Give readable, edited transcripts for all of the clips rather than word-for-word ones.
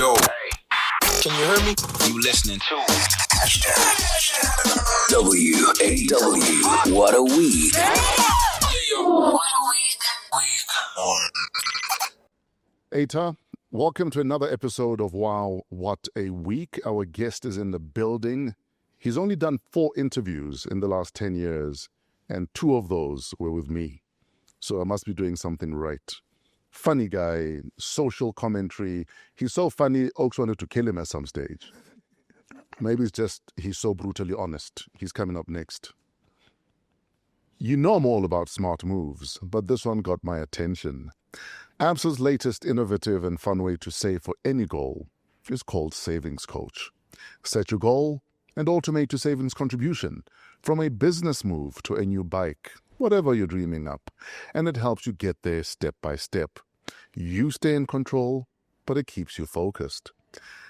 Yo, can you hear me? You listening to WAW. What a week. Eta, welcome to another episode of Wow, What a Week. Our guest is in the building. He's only done 4 interviews in the last 10 years, and 2 of those were with me. So I must be doing something right. Funny guy, social commentary. He's so funny, Oaks wanted to kill him at some stage. Maybe it's just he's so brutally honest. He's coming up next. You know I'm all about smart moves, but this one got my attention. ABSA's latest innovative and fun way to save for any goal is called Savings Coach. Set your goal and automate your savings contribution from a business move to a new bike, whatever you're dreaming up, and it helps you get there step by step. You stay in control, but it keeps you focused.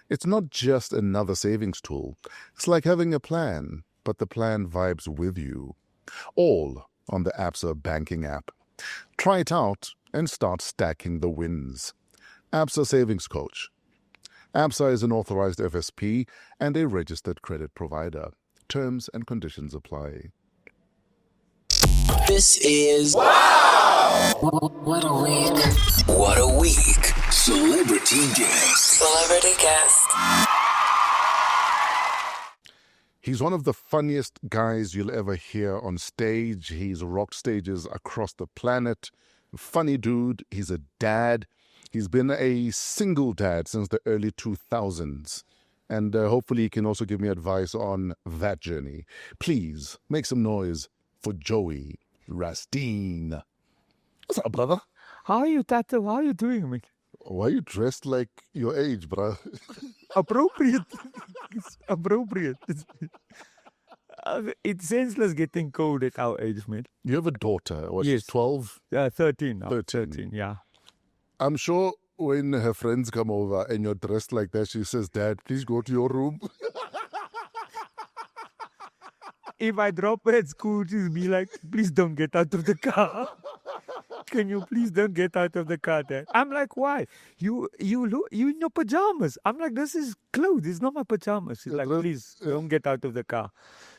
It's not just another savings tool. It's like having a plan, but the plan vibes with you. All on the ABSA banking app. Try it out and start stacking the wins. ABSA Savings Coach. ABSA is an authorized FSP and a registered credit provider. Terms and conditions apply. This is Wow! What a week. What a week. Celebrity guest. Celebrity guest. He's one of the funniest guys you'll ever hear on stage. He's rocked stages across the planet. Funny dude. He's a dad. He's been a single dad since the early 2000s. And hopefully he can also give me advice on that journey. Please make some noise for Joey Rasdien. What's up, brother? How are you, Tato? How are you doing, mate? Why are you dressed like your age, bruh? Appropriate. It's appropriate. It's senseless getting cold at our age, mate. You have a daughter. What, Yes. she's 12? 13 now. 13. Yeah. I'm sure when her friends come over and you're dressed like that, she says, Dad, please go to your room. If I drop her at school, she'll be like, please don't get out of the car. Can you please don't get out of the car, Dad? I'm like, why? You in your pajamas. I'm like, this is clothes. It's not my pajamas. She's like, please don't get out of the car.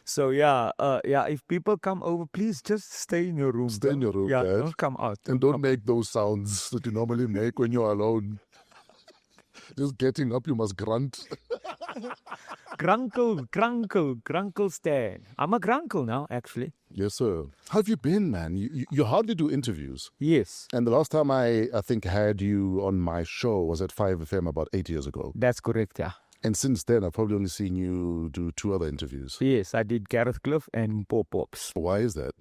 So yeah, if people come over, please just stay in your room. Stay in your room, Yeah, Dad. don't come out. And don't make those sounds that you normally make when you're alone. Just getting up, you must grunt. Grunkle Stan. I'm a grunkle now, actually. Yes, sir. How have you been, man? You hardly do interviews. Yes, And the last time I think had you on my show was at 5FM about 8 years ago. that's correct, yeah. And since then, I've probably only seen you do 2 other interviews. Yes, I did Gareth Cliff and Pops. Why is that?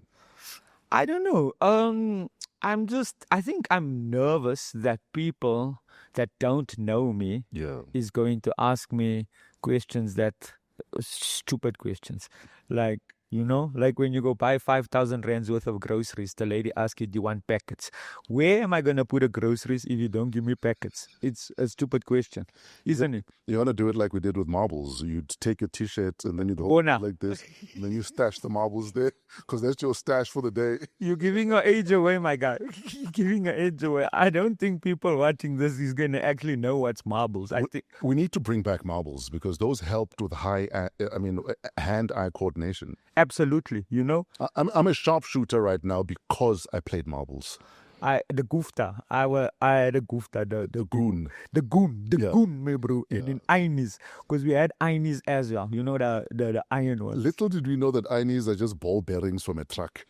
I don't know. I think I'm nervous that people that don't know me Yeah. is going to ask me questions stupid questions. Like, like when you go buy 5,000 rands worth of groceries, the lady asks you, do you want packets? Where am I going to put the groceries if you don't give me packets? It's a stupid question, isn't it? You want to do it like we did with marbles. You'd take your T-shirt and then you'd hold Bona. it like this. And then you stash the marbles there because that's your stash for the day. You're giving your age away, my guy. You're giving your age away. I don't think people watching this is going to actually know what's marbles. I think We need to bring back marbles because those helped with hand-eye coordination. absolutely, I'm a sharpshooter right now because I played marbles. I had a goon. Yeah. Goon, my bro. And in Einis, because we had Einis as well. You know, the iron ones. Little did we know that Einis are just ball bearings from a truck.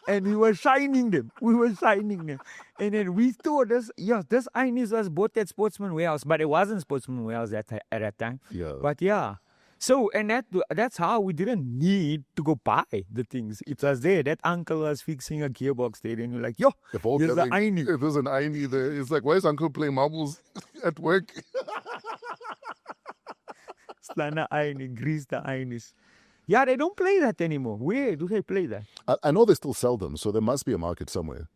And we were shining them. And then we thought this Einis was bought at Sportsman Warehouse, but it wasn't Sportsman Warehouse at that time. Yeah. But yeah. So, and that's how we didn't need to go buy the things. It was there. That uncle was fixing a gearbox there, and you're like, yo, If all here's the bearing- Einie. if there's an Einie there, it's like, why is Uncle playing marbles at work? Slana Einie, grease the Einis. Yeah, they don't play that anymore. Where do they play that? I know they still sell them, so there must be a market somewhere.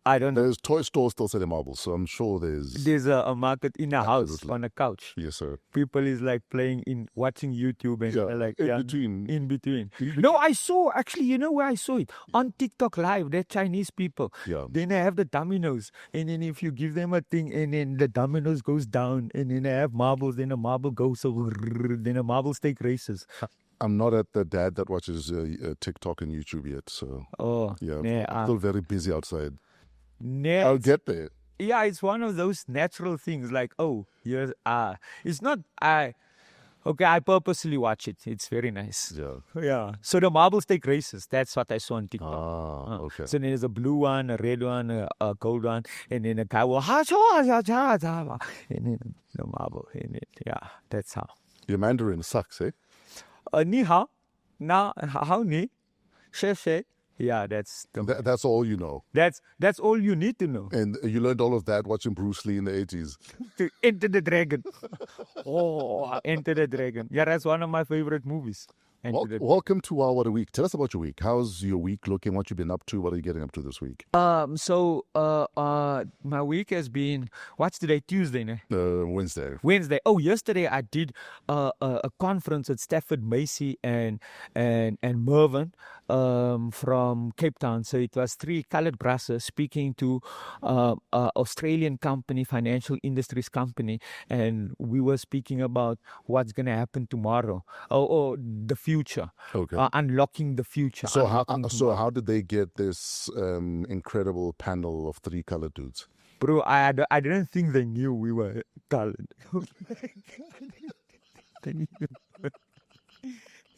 I don't know. There's toy stores still selling marbles, so I'm sure There's a market in a house Absolutely. on a couch. Yes, sir. People is like watching YouTube and Yeah, they're like in between. In between. No, I saw actually. You know where I saw it on TikTok Live. They're Chinese people. Yeah. Then they have the dominoes, and then if you give them a thing, and then the dominoes goes down, and then they have marbles. Then a marble goes over. Then a marble stake races. I'm not at the dad that watches TikTok and YouTube yet, so Oh, yeah, still very busy outside. yeah. I'll get there. Yeah, it's one of those natural things. Like, oh, yes, it's not. I purposely watch it. It's very nice. Yeah. So the marble stake races. That's what I saw on TikTok. Okay. So there's a blue one, a red one, a gold one, and then a guy will and then the marble in it. Yeah, that's how. Your Mandarin sucks, eh? Ni hao, na hao ni, she. Yeah, that's That's all you know. that's all you need to know And you learned all of that watching Bruce Lee in the 80s. to Enter the Dragon. Enter the Dragon. Yeah, that's one of my favorite movies. Welcome to What a Week. Tell us about your week. How's your week looking? What you've been up to? What are you getting up to this week? So my week has been, what's today? Tuesday, ne? Wednesday. Oh, yesterday I did a conference at Stafford Macy and Mervyn from Cape Town. So it was 3 colored brasses speaking to Australian company, financial industries company, and we were speaking about what's going to happen tomorrow or the future. Okay. Unlocking the future. So how did they get this incredible panel of 3 colored dudes? Bro, I didn't think they knew we were colored.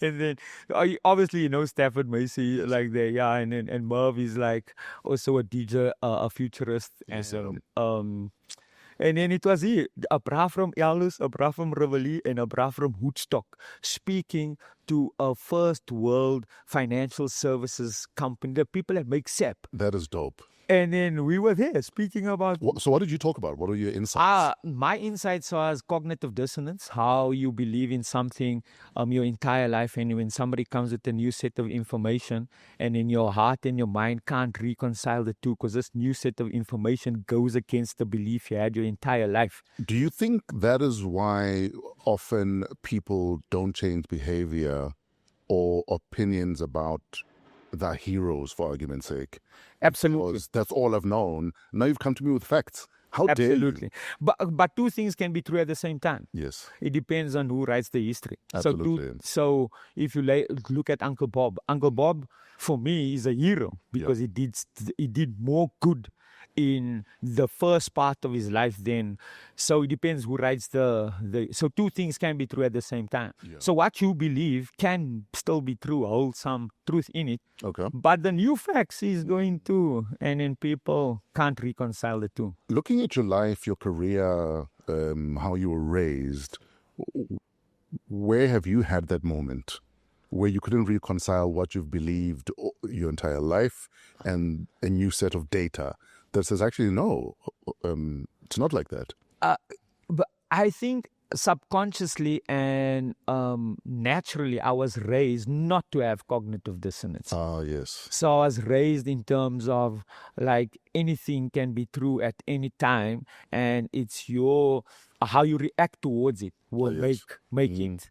And then, obviously, Stafford Macy, like there, yeah, and Merv is like also a DJ, a futurist, and then it was here, a bra from Elders, a bra from Reveille, and a bra from Woodstock, speaking to a first world financial services company, the people that make SAP. That is dope. And then we were there speaking about... So what did you talk about? What were your insights? My insights was cognitive dissonance, how you believe in something your entire life, and when somebody comes with a new set of information and in your heart and your mind can't reconcile the two because this new set of information goes against the belief you had your entire life. Do you think that is why often people don't change behavior or opinions about their heroes, for argument's sake? Absolutely. Because that's all I've known. Now you've come to me with facts. How dare you? Absolutely. But 2 things can be true at the same time. Yes. It depends on who writes the history. Absolutely. So if you look at Uncle Bob for me is a hero because he did more good in the first part of his life then. So it depends who writes so 2 things can be true at the same time. Yeah. So what you believe can still be true, hold some truth in it. Okay. But the new facts is going to, and then people can't reconcile the two. Looking at your life, your career, how you were raised, where have you had that moment where you couldn't reconcile what you've believed your entire life and a new set of data that says, actually, no, it's not like that? But I think subconsciously and naturally, I was raised not to have cognitive dissonance. Yes. So I was raised in terms of like anything can be true at any time, and it's how you react towards it will make it.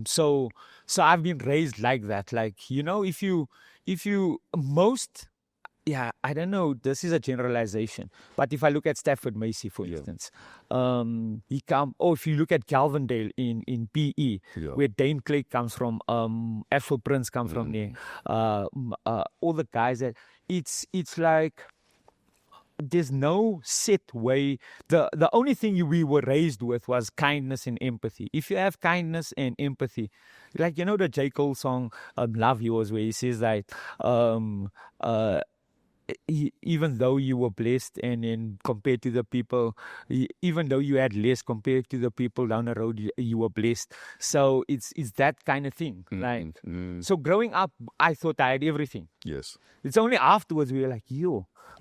So I've been raised like that. Like, if you most. Yeah, I don't know. This is a generalization. But if I look at Stafford Macy, for instance, if you look at Galvindale in PE, where Dane Clay comes from, Afro Prince comes from there, all the guys that it's like there's no set way. The only thing we were raised with was kindness and empathy. If you have kindness and empathy, like the J. Cole song "Love Yours," where he says that. Even though you were blessed and then compared to the people, even though you had less compared to the people down the road, you were blessed. So it's that kind of thing. So growing up, I thought I had everything. Yes. It's only afterwards we were like,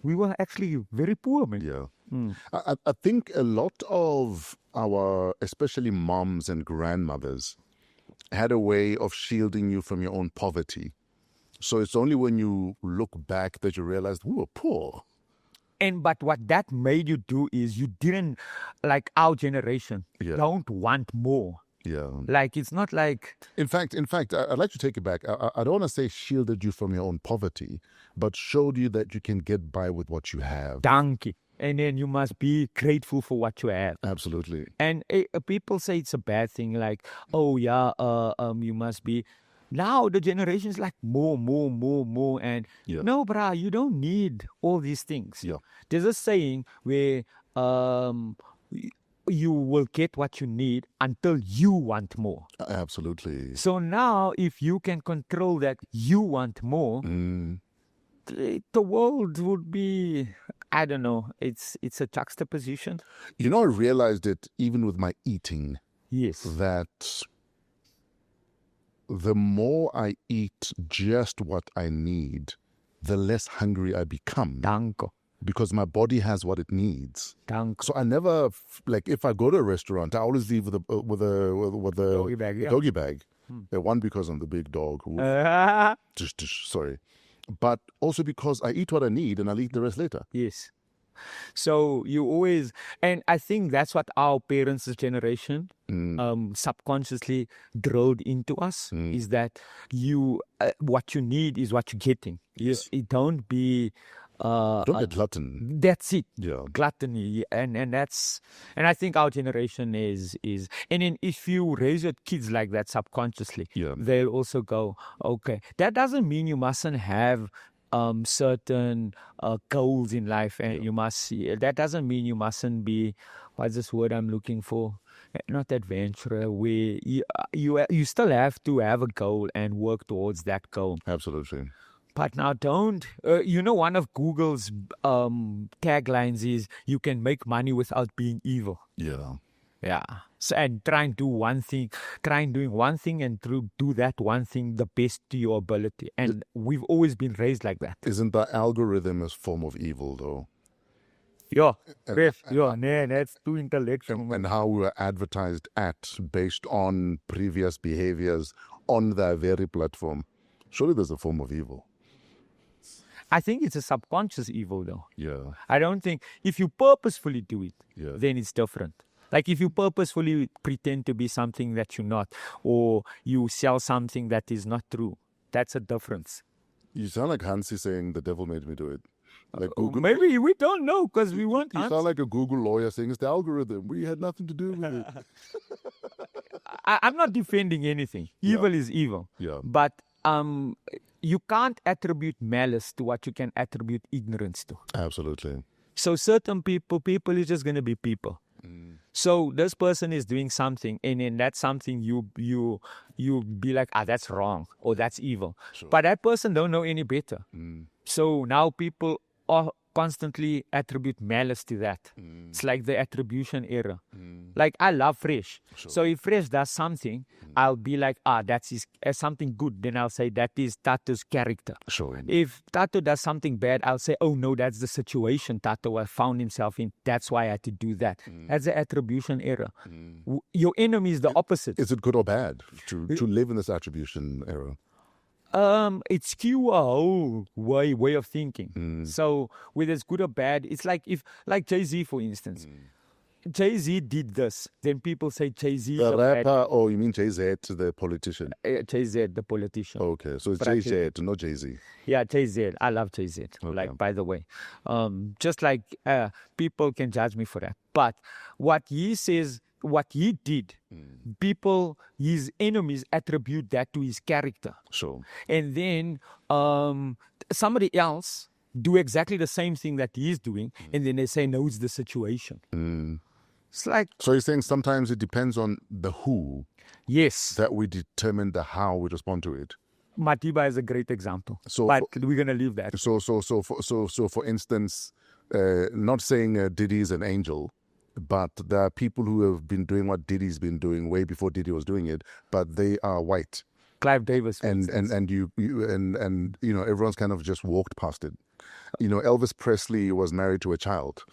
we were actually very poor, man. Yeah. I think a lot of our, especially moms and grandmothers, had a way of shielding you from your own poverty. So it's only when you look back that you realize we were poor. But what that made you do is you didn't, like our generation, Yeah. don't want more. Yeah. Like, it's not like... In fact, I'd like to take it back. I don't want to say shielded you from your own poverty, but showed you that you can get by with what you have. Donkey. And then you must be grateful for what you have. Absolutely. And people say it's a bad thing, like, oh yeah, you must be... Now the generation is like more. And Yeah. no, brah, you don't need all these things. Yeah. There's a saying where you will get what you need until you want more. Absolutely. So now, if you can control that you want more, the world would be, I don't know, it's a juxtaposition. You know, I realized it even with my eating, Yes. that the more I eat just what I need, the less hungry I become. Danko. Because my body has what it needs. Danko. So I never, like, if I go to a restaurant, I always leave with a Doggy bag, yeah. doggy bag. One, because I'm the big dog. Sorry. But also because I eat what I need and I'll eat the rest later. Yes. So you always, and I think that's what our parents' generation subconsciously drilled into us, is that you what you need is what you're getting. Yes. You don't be... Don't be glutton. That's it. Yeah. Gluttony. And that's, and I think our generation is, and then if you raise your kids like that subconsciously, Yeah. they'll also go, okay. That doesn't mean you mustn't have certain goals in life, and you must see. That doesn't mean you mustn't be, what's this word I'm looking for? Not adventurer, where you still have to have a goal and work towards that goal. Absolutely. But now don't, one of Google's taglines is, you can make money without being evil. Yeah. Yeah. So, and try and doing one thing and do that one thing the best to your ability. And we've always been raised like that. Isn't the algorithm a form of evil, though? Yeah. That's too intellectual. And how we were advertised at based on previous behaviors on that very platform. Surely there's a form of evil. I think it's a subconscious evil, though. Yeah. I don't think, if you purposefully do it, Yeah. then it's different. Like if you purposefully pretend to be something that you're not, or you sell something that is not true, that's a difference. You sound like Hansi saying the devil made me do it. Like Google. Maybe we don't know because we weren't. You sound like a Google lawyer saying it's the algorithm. We had nothing to do with it. I'm not defending anything. Evil is evil. Yeah. But you can't attribute malice to what you can attribute ignorance to. Absolutely. So certain people is just going to be people. So this person is doing something, and then that's something you be like, that's wrong, or that's evil. Sure. But that person don't know any better. So now people constantly attribute malice to that. It's like the attribution error. Like I love Fresh. Sure. So if Fresh does something, I'll be like, that's something good. Then I'll say that is Tato's character. Sure. If Tato does something bad, I'll say, oh no, that's the situation Tato found himself in. That's why I had to do that. That's the attribution error. Your enemy is the opposite. Is it good or bad to live in this attribution era? It skew a whole way of thinking. So whether it's good or bad, it's like Jay-Z, for instance. Jay-Z did this, then people say Jay-Z The rapper, or you mean Jay-Z, the politician? Jay-Z, the politician. Okay, so it's Jay-Z, not Jay-Z. Yeah, Jay-Z. I love Jay-Z. Okay. Like, by the way, just like people can judge me for that. But what he says, what he did, his enemies attribute that to his character. Sure. And then somebody else do exactly the same thing that he's doing, and then they say, no, it's the situation. It's like... So you're saying sometimes it depends on the who. Yes. That we determine the how we respond to it. Matiba is a great example. So but we're going to leave that. So for instance, not saying Diddy is an angel, but there are people who have been doing what Diddy's been doing way before Diddy was doing it, but they are white. Clive Davis, and you know, everyone's kind of just walked past it. You know, Elvis Presley was married to a child,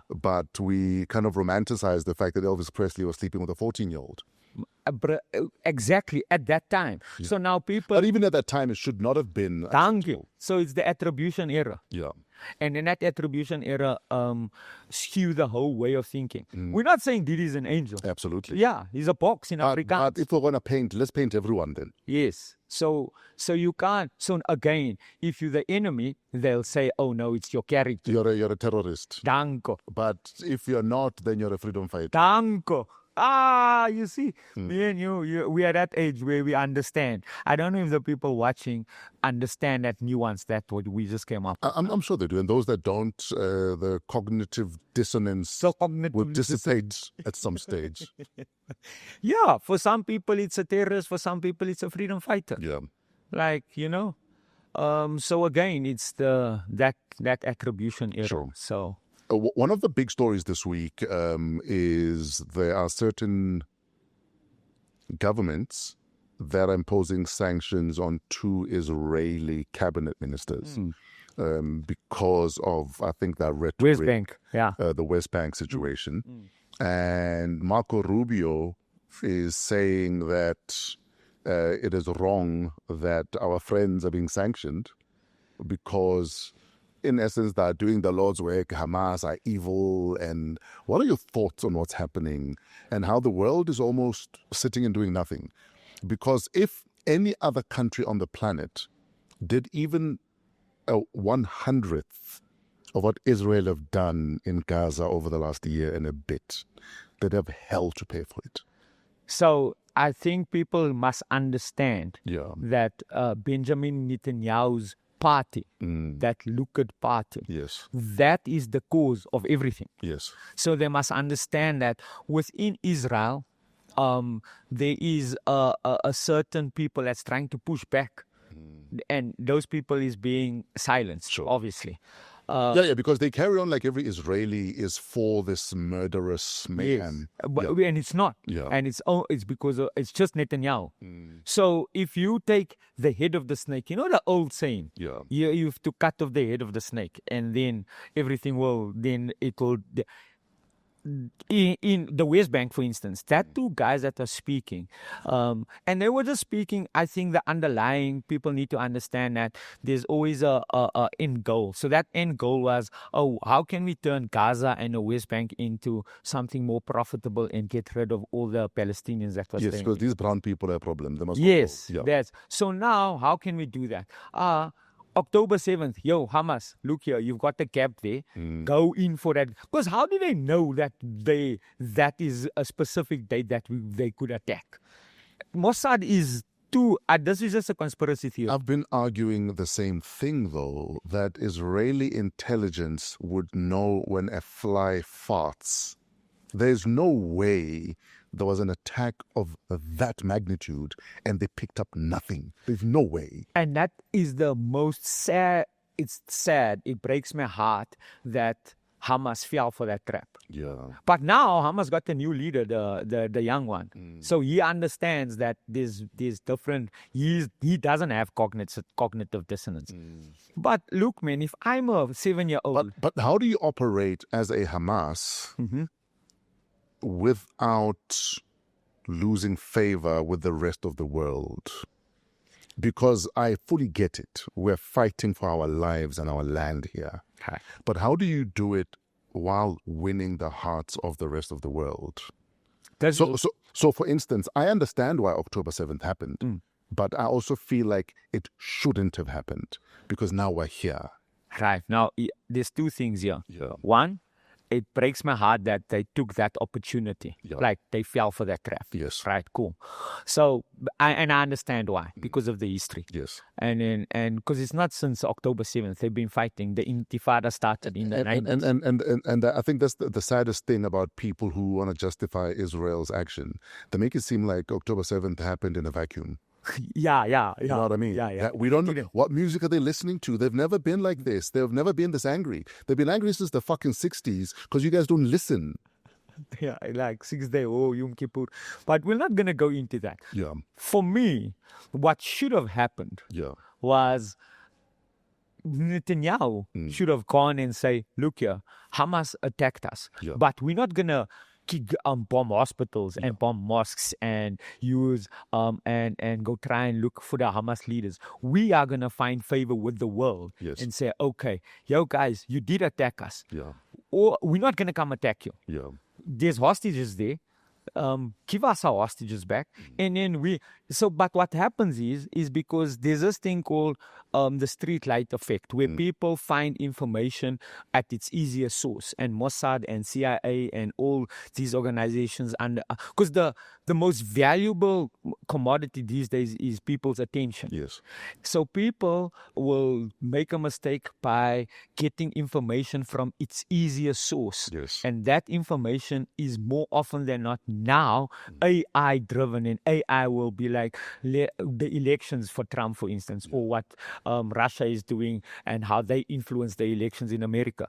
but we kind of romanticize the fact that Elvis Presley was sleeping with a 14-year-old. Exactly at that time. Yeah. So now people... But even at that time, it should not have been. Thank you. So it's the attribution era. Yeah. And in that attribution era, skew the whole way of thinking. We're not saying Didi is an angel. Absolutely. Yeah, he's a box in Afrikaans. But if we're going to paint, let's paint everyone then. Yes. So you can't. So again, if you're the enemy, they'll say, "Oh no, it's your character." You're a terrorist. Danko. But if you're not, then you're a freedom fighter. Danko. You see, me and you, we are at that age where we understand. I don't know if the people watching understand that nuance that what we just came up with. I'm sure they do. And those that don't, the cognitive dissonance will dissipate at some stage. Yeah, for some people it's a terrorist, for some people it's a freedom fighter. Yeah. Like, so again, it's that attribution era. Sure. So one of the big stories this week is there are certain governments that are imposing sanctions on 2 Israeli cabinet ministers because of, I think, that rhetoric. West Bank, yeah. The West Bank situation. And Marco Rubio is saying that it is wrong that our friends are being sanctioned because, in essence, they're doing the Lord's work. Hamas are evil. And what are your thoughts on what's happening and how the world is almost sitting and doing nothing? Because if any other country on the planet did even a 100th of what Israel have done in Gaza over the last year and a bit, they'd have hell to pay for it. So I think people must understand Yeah. that Benjamin Netanyahu's party, that Likud party, Yes. that is the cause of everything. Yes. So they must understand that within Israel, there is a certain people that's trying to push back, and those people is being silenced, Sure. obviously. Yeah, because they carry on like every Israeli is for this murderous mayhem. Yes. And it's not. Yeah. And it's because it's just Netanyahu. So if you take the head of the snake, you know the old saying, Yeah. you have to cut off the head of the snake, and then everything will, then it will... In the West Bank, for instance, that 2 guys that are speaking, and they were just speaking, I think the underlying, people need to understand that there's always a end goal. So that end goal was, how can we turn Gaza and the West Bank into something more profitable and get rid of all the Palestinians that was Yes, staying because there? these brown people are a problem. They must Yes, go. Yeah. that's... So now, how can we do that? October 7th, Hamas, look here, you've got the gap there. Go in for that. Because how do they know that that is a specific date that they could attack? Mossad is too... this is just a conspiracy theory. I've been arguing the same thing, though, that Israeli intelligence would know when a fly farts. There's no way there was an attack of that magnitude and they picked up nothing. There's no way. And that is the most sad... It's sad. It breaks my heart that Hamas fell for that trap. Yeah. But now Hamas got a new leader, the young one. So he understands that there's different... He doesn't have cognitive dissonance. But look, man, if I'm a 7-year-old... But how do you operate as a Hamas without losing favor with the rest of the world? Because I fully get it. We're fighting for our lives and our land here. Okay. But how do you do it while winning the hearts of the rest of the world? So for instance, I understand why October 7th happened, but I also feel like it shouldn't have happened because now we're here. Right. Now, there's 2 things here. Yeah. One, it breaks my heart that they took that opportunity. Yeah. Like they fell for that trap. Yes. Right, cool. So, I understand why, because of the history. Yes. And because it's not since October 7th, they've been fighting. The Intifada started in the 90s. And I think that's the saddest thing about people who want to justify Israel's action. They make it seem like October 7th happened in a vacuum. Yeah. You know what I mean? Yeah. We don't know. What music are they listening to? They've never been like this. They've never been this angry. They've been angry since the fucking 60s because you guys don't listen. Yeah, like 6 day, Yom Kippur. But we're not going to go into that. Yeah. For me, what should have happened was Netanyahu should have gone and say, look here, Hamas attacked us, but we're not going to bomb hospitals and bomb mosques and use and go try and look for the Hamas leaders. We are gonna find favor with the world and say, okay, yo guys, you did attack us. Or we're not gonna come attack you. There's hostages there. Give us our hostages back. And then but what happens is because there's this thing called the street light effect, where people find information at its easiest source, and Mossad and CIA and all these organizations, because the most valuable commodity these days is people's attention. So people will make a mistake by getting information from its easiest source, and that information is more often than not now AI driven, and AI will be like the elections for Trump, for instance, or what Russia is doing and how they influence the elections in America.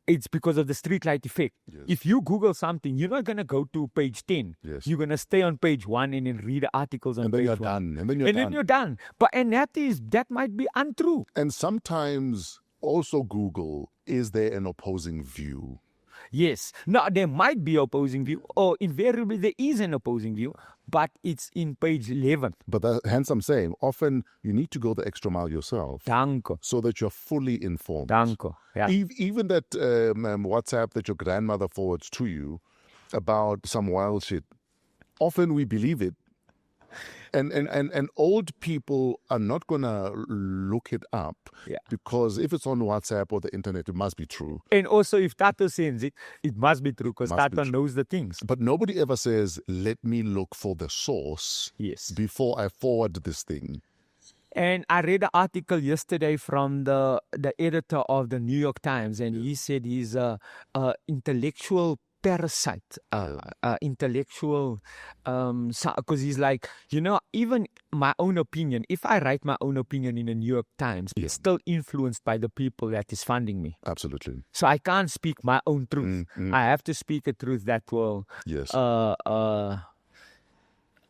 It's because of the streetlight effect. If you Google something, you're not going to go to page 10. You're going to stay on page 1 and then read the articles on page 1. And then you're done. But that might be untrue. And sometimes also Google, is there an opposing view? Yes. Now, there might be opposing view, or invariably there is an opposing view, but it's in page 11. But hence I'm saying, often you need to go the extra mile yourself. Danko. So that you're fully informed. Danko. Yeah. Even that WhatsApp that your grandmother forwards to you about some wild shit, often we believe it. And old people are not going to look it up because if it's on WhatsApp or the internet, it must be true. And also if Tato sends it, it must be true because Tato knows the things. But nobody ever says, let me look for the source before I forward this thing. And I read an article yesterday from the editor of the New York Times, and he said he's a intellectual parasite, intellectual, because he's like, even my own opinion, if I write my own opinion in the New York Times, it's still influenced by the people that is funding me. Absolutely. So I can't speak my own truth. I have to speak a truth that will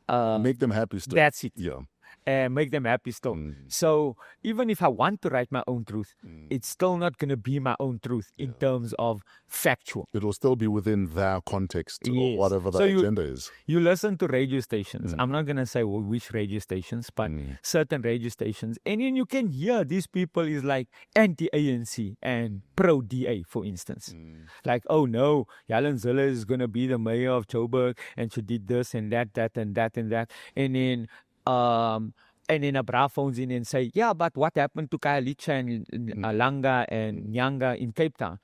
make them happy still. That's it. Yeah. Make them happy still. So even if I want to write my own truth, it's still not going to be my own truth in terms of factual. It will still be within their context or whatever the agenda is. You listen to radio stations. I'm not going to say which radio stations, but certain radio stations. And then you can hear these people is like anti-ANC and pro-DA, for instance. Like, oh no, Yalen Zille is going to be the mayor of Joburg and she did this and that and that and that. And then Abra phones in and say, yeah, but what happened to Khayelitsha and Langa and Nyanga in Cape Town?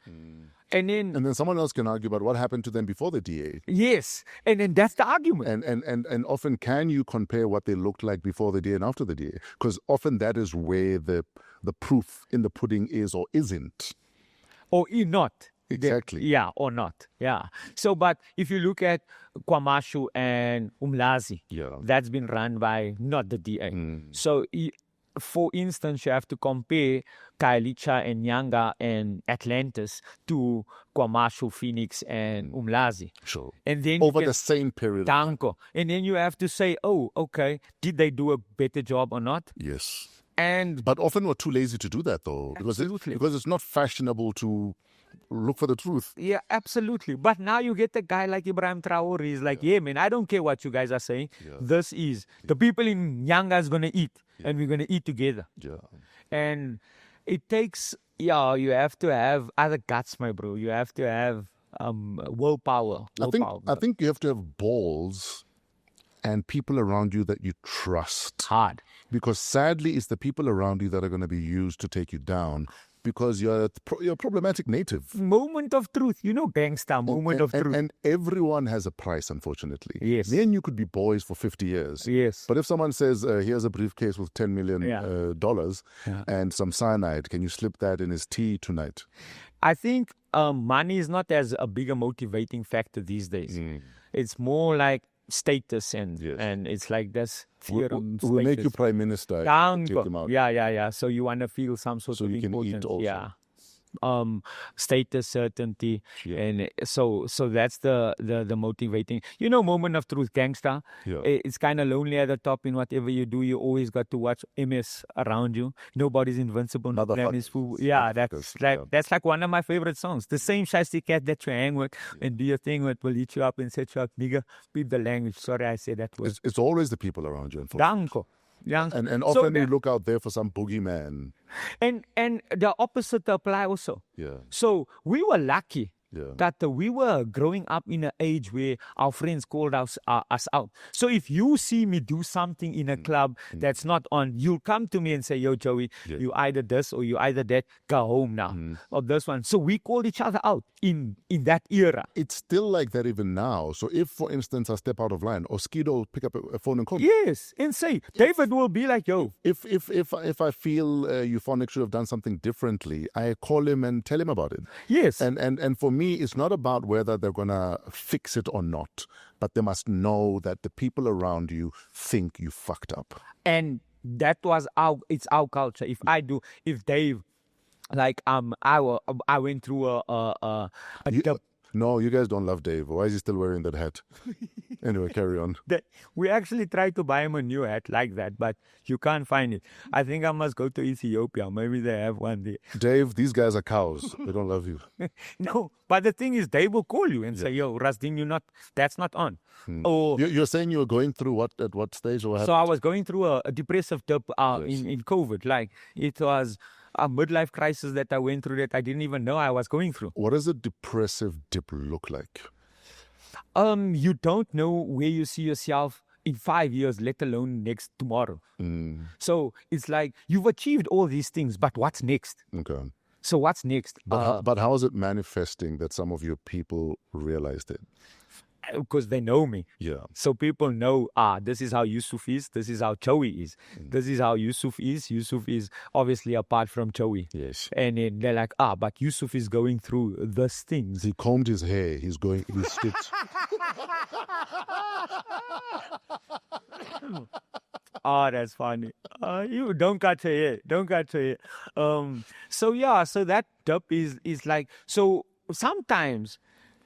And then someone else can argue about what happened to them before the DA. Yes, and then that's the argument. And often can you compare what they looked like before the DA and after the DA? Because often that is where the proof in the pudding is or isn't. Or not. Exactly. Yeah, or not. Yeah. So, but if you look at KwaMashu and Umlazi, that's been run by not the DA. So, for instance, you have to compare Khayelitsha and Nyanga and Atlantis to KwaMashu, Phoenix, and Umlazi. Sure. And then over the same period. Danko. And then you have to say, oh, okay, did they do a better job or not? Yes. But often we're too lazy to do that, though, because it's not fashionable to look for the truth. Yeah, absolutely. But now you get a guy like Ibrahim Traore. He's like, yeah, man, I don't care what you guys are saying. This is the people in Nyanga is going to eat, and we're going to eat together. And it takes, you have to have other guts, my bro. You have to have willpower. I think you have to have balls and people around you that you trust. Hard. Because sadly, it's the people around you that are going to be used to take you down because you're a problematic native. Moment of truth. Gangsta, moment of truth. And everyone has a price, unfortunately. Yes. Then you could be boys for 50 years. Yes. But if someone says, here's a briefcase with $10 million dollars and some cyanide, can you slip that in his tea tonight? I think money is not as a bigger motivating factor these days. It's more like status and it's like this theorem. We'll make you prime minister. Take him out. Yeah. So you want to feel some sort of importance. So you can eat also. Yeah. status, certainty, and so that's the motivating. Moment of truth, gangster. It's kind of lonely at the top in whatever you do. You always got to watch MS around you. Nobody's invincible. No plan is fool. Yeah, that's like one of my favorite songs. The same shiesty cat that you hang with and do your thing with will eat you up and set you up, nigga. Beat the language. Sorry, I said that word. It's always the people around you. Danko. Yeah. And often you look out there for some boogeyman. And the opposite apply also. Yeah. So we were lucky that we were growing up in an age where our friends called us out. So if you see me do something in a club that's not on, you'll come to me and say, yo, Joey, you either this or you either that, go home now. Or this one. So we called each other out in that era. It's still like that even now. So if, for instance, I step out of line, Oskido will pick up a phone and call me. Yes, and say, David will be like, yo. If I feel Euphonic should have done something differently, I call him and tell him about it. Yes. And for me, it's not about whether they're going to fix it or not, but they must know that the people around you think you fucked up. And that was it's our culture. If Dave, like, I went through a No, you guys don't love Dave. Why is he still wearing that hat? Anyway, carry on. We actually tried to buy him a new hat like that, but you can't find it. I think I must go to Ethiopia. Maybe they have one there. Dave, these guys are cows. They don't love you. No, but the thing is, Dave will call you and say, yo, Rasdien, that's not on. Or You're saying you were going through at what stage? Or what so I was going through a depressive dip in COVID. Like, it was a midlife crisis that I went through that I didn't even know I was going through. What does a depressive dip look like? You don't know where you see yourself in 5 years, let alone next tomorrow. So it's like you've achieved all these things, but what's next? Okay. So what's next? But how is it manifesting that some of your people realized it? Because they know me. Yeah. So people know, this is how Yusuf is. This is how Joey is. This is how Yusuf is. Yusuf is obviously apart from Joey. Yes. And then they're like, but Yusuf is going through these things. He combed his hair. He's stitched. That's funny. You don't cut your hair. Don't cut your hair. So that dip is like, so sometimes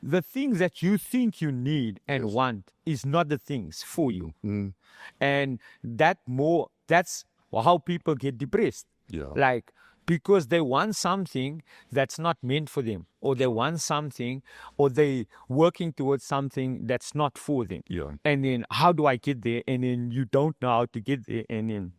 the things that you think you need and want is not the things for you. And that's how people get depressed. Yeah. Like, because they want something that's not meant for them, or they want something, or they working towards something that's not for them. Yeah. And then how do I get there? And then you don't know how to get there. And then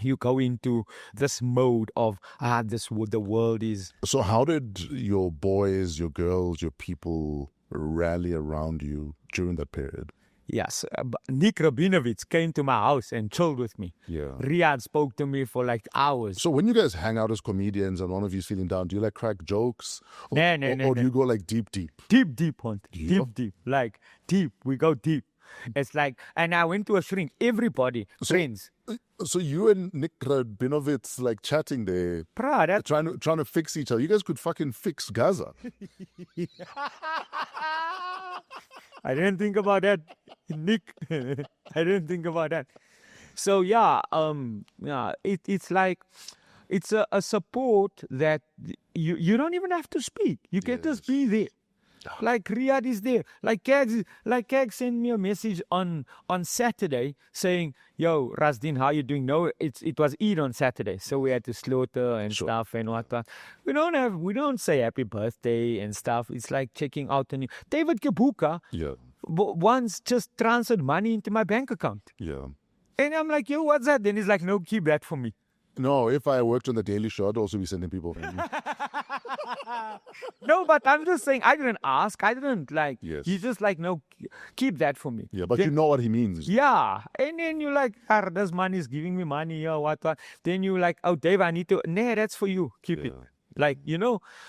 you go into this mode of, the world is. So how did your boys, your girls, your people rally around you during that period? Yes, Nick Rabinovich came to my house and chilled with me. Yeah. Riyadh spoke to me for like hours. So when you guys hang out as comedians and one of you's feeling down, do you like crack jokes? No. Or do you go like deep? Deep, Hunt. Deep. Like, deep. We go deep. It's like, and I went to a shrink. Everybody, friends. So you and Nick Rabinovich like chatting there, trying to fix each other. You guys could fucking fix Gaza. I didn't think about that, Nick. I didn't think about that. So it's like, it's a support that you don't even have to speak. You can just be there. Like Riyadh is there. Like Kag sent me a message on Saturday saying, yo, Rasdien, how you doing? No, it was Eid on Saturday, so we had to slaughter and stuff and whatnot. We don't say happy birthday and stuff. It's like checking out on you. David Kibuka once just transferred money into my bank account. Yeah. And I'm like, yo, what's that? Then he's like, no, keep that for me. No, if I worked on the Daily Show, I'd also be sending people. No, but I'm just saying, I didn't ask. I didn't like, he's just like, no, keep that for me. Yeah, but then, you know what he means. Yeah. And then you're like, this money is giving me money, what. Then you're like, oh, Dave, I need to, nah, that's for you. Keep it. Like,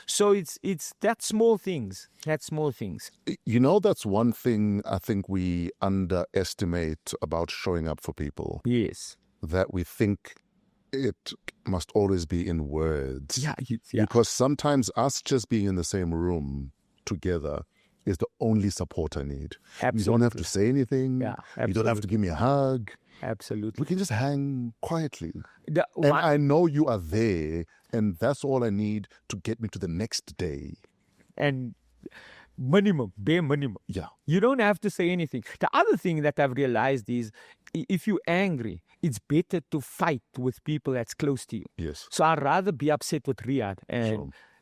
so it's that small things. That's one thing I think we underestimate about showing up for people. Yes. That we think it must always be in words. Yeah. Because sometimes us just being in the same room together is the only support I need. Absolutely. You don't have to say anything. Yeah, you don't have to give me a hug. Absolutely. We can just hang quietly. And I know you are there, and that's all I need to get me to the next day. And bare minimum. Yeah. You don't have to say anything. The other thing that I've realized is if you're angry, it's better to fight with people that's close to you. Yes. So I'd rather be upset with Riyadh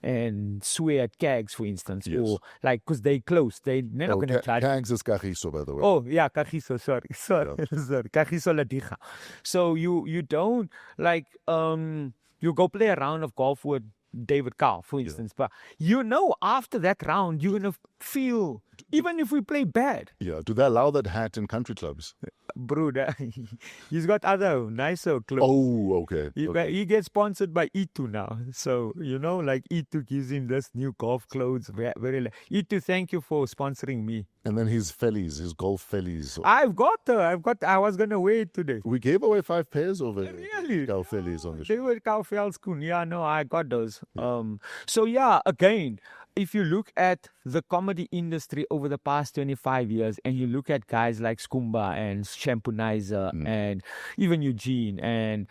and swear at Kags, for instance, or like, because they close. They're not going to charge. Kags is Kagiso, by the way. Oh, yeah, Kagiso, sorry. Sorry. Kagiso Ladija. So you don't, like, you go play a round of golf with David Carl, for instance. But after that round, you're going to feel, even if we play bad. Yeah. Do they allow that hat in country clubs? Bro, he's got other nicer clothes. Oh, okay. He gets sponsored by E2 now. So, like E2 gives him this new golf clothes. E2, thank you for sponsoring me. And then his golf fellies. I was going to wear it today. We gave away 5 pairs over Really? Golf fellies on the show. They were Kauffelskoen. Yeah, no, I got those. So, yeah, again, if you look at the comedy industry over the past 25 years and you look at guys like Skumba and Shampoo-Nizer and even Eugene and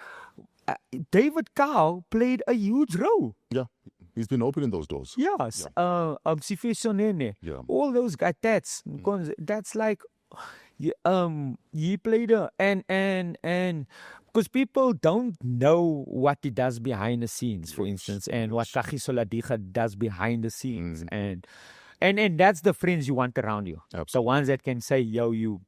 David Cow played a huge role. Yeah. He's been opening those doors. Yes. Sife Sonene. Yeah. All those guys, that's like, he played and because people don't know what he does behind the scenes, for instance, and what Kagiso Ladija does behind the scenes. And that's the friends you want around you. Absolutely. The ones that can say, yo, you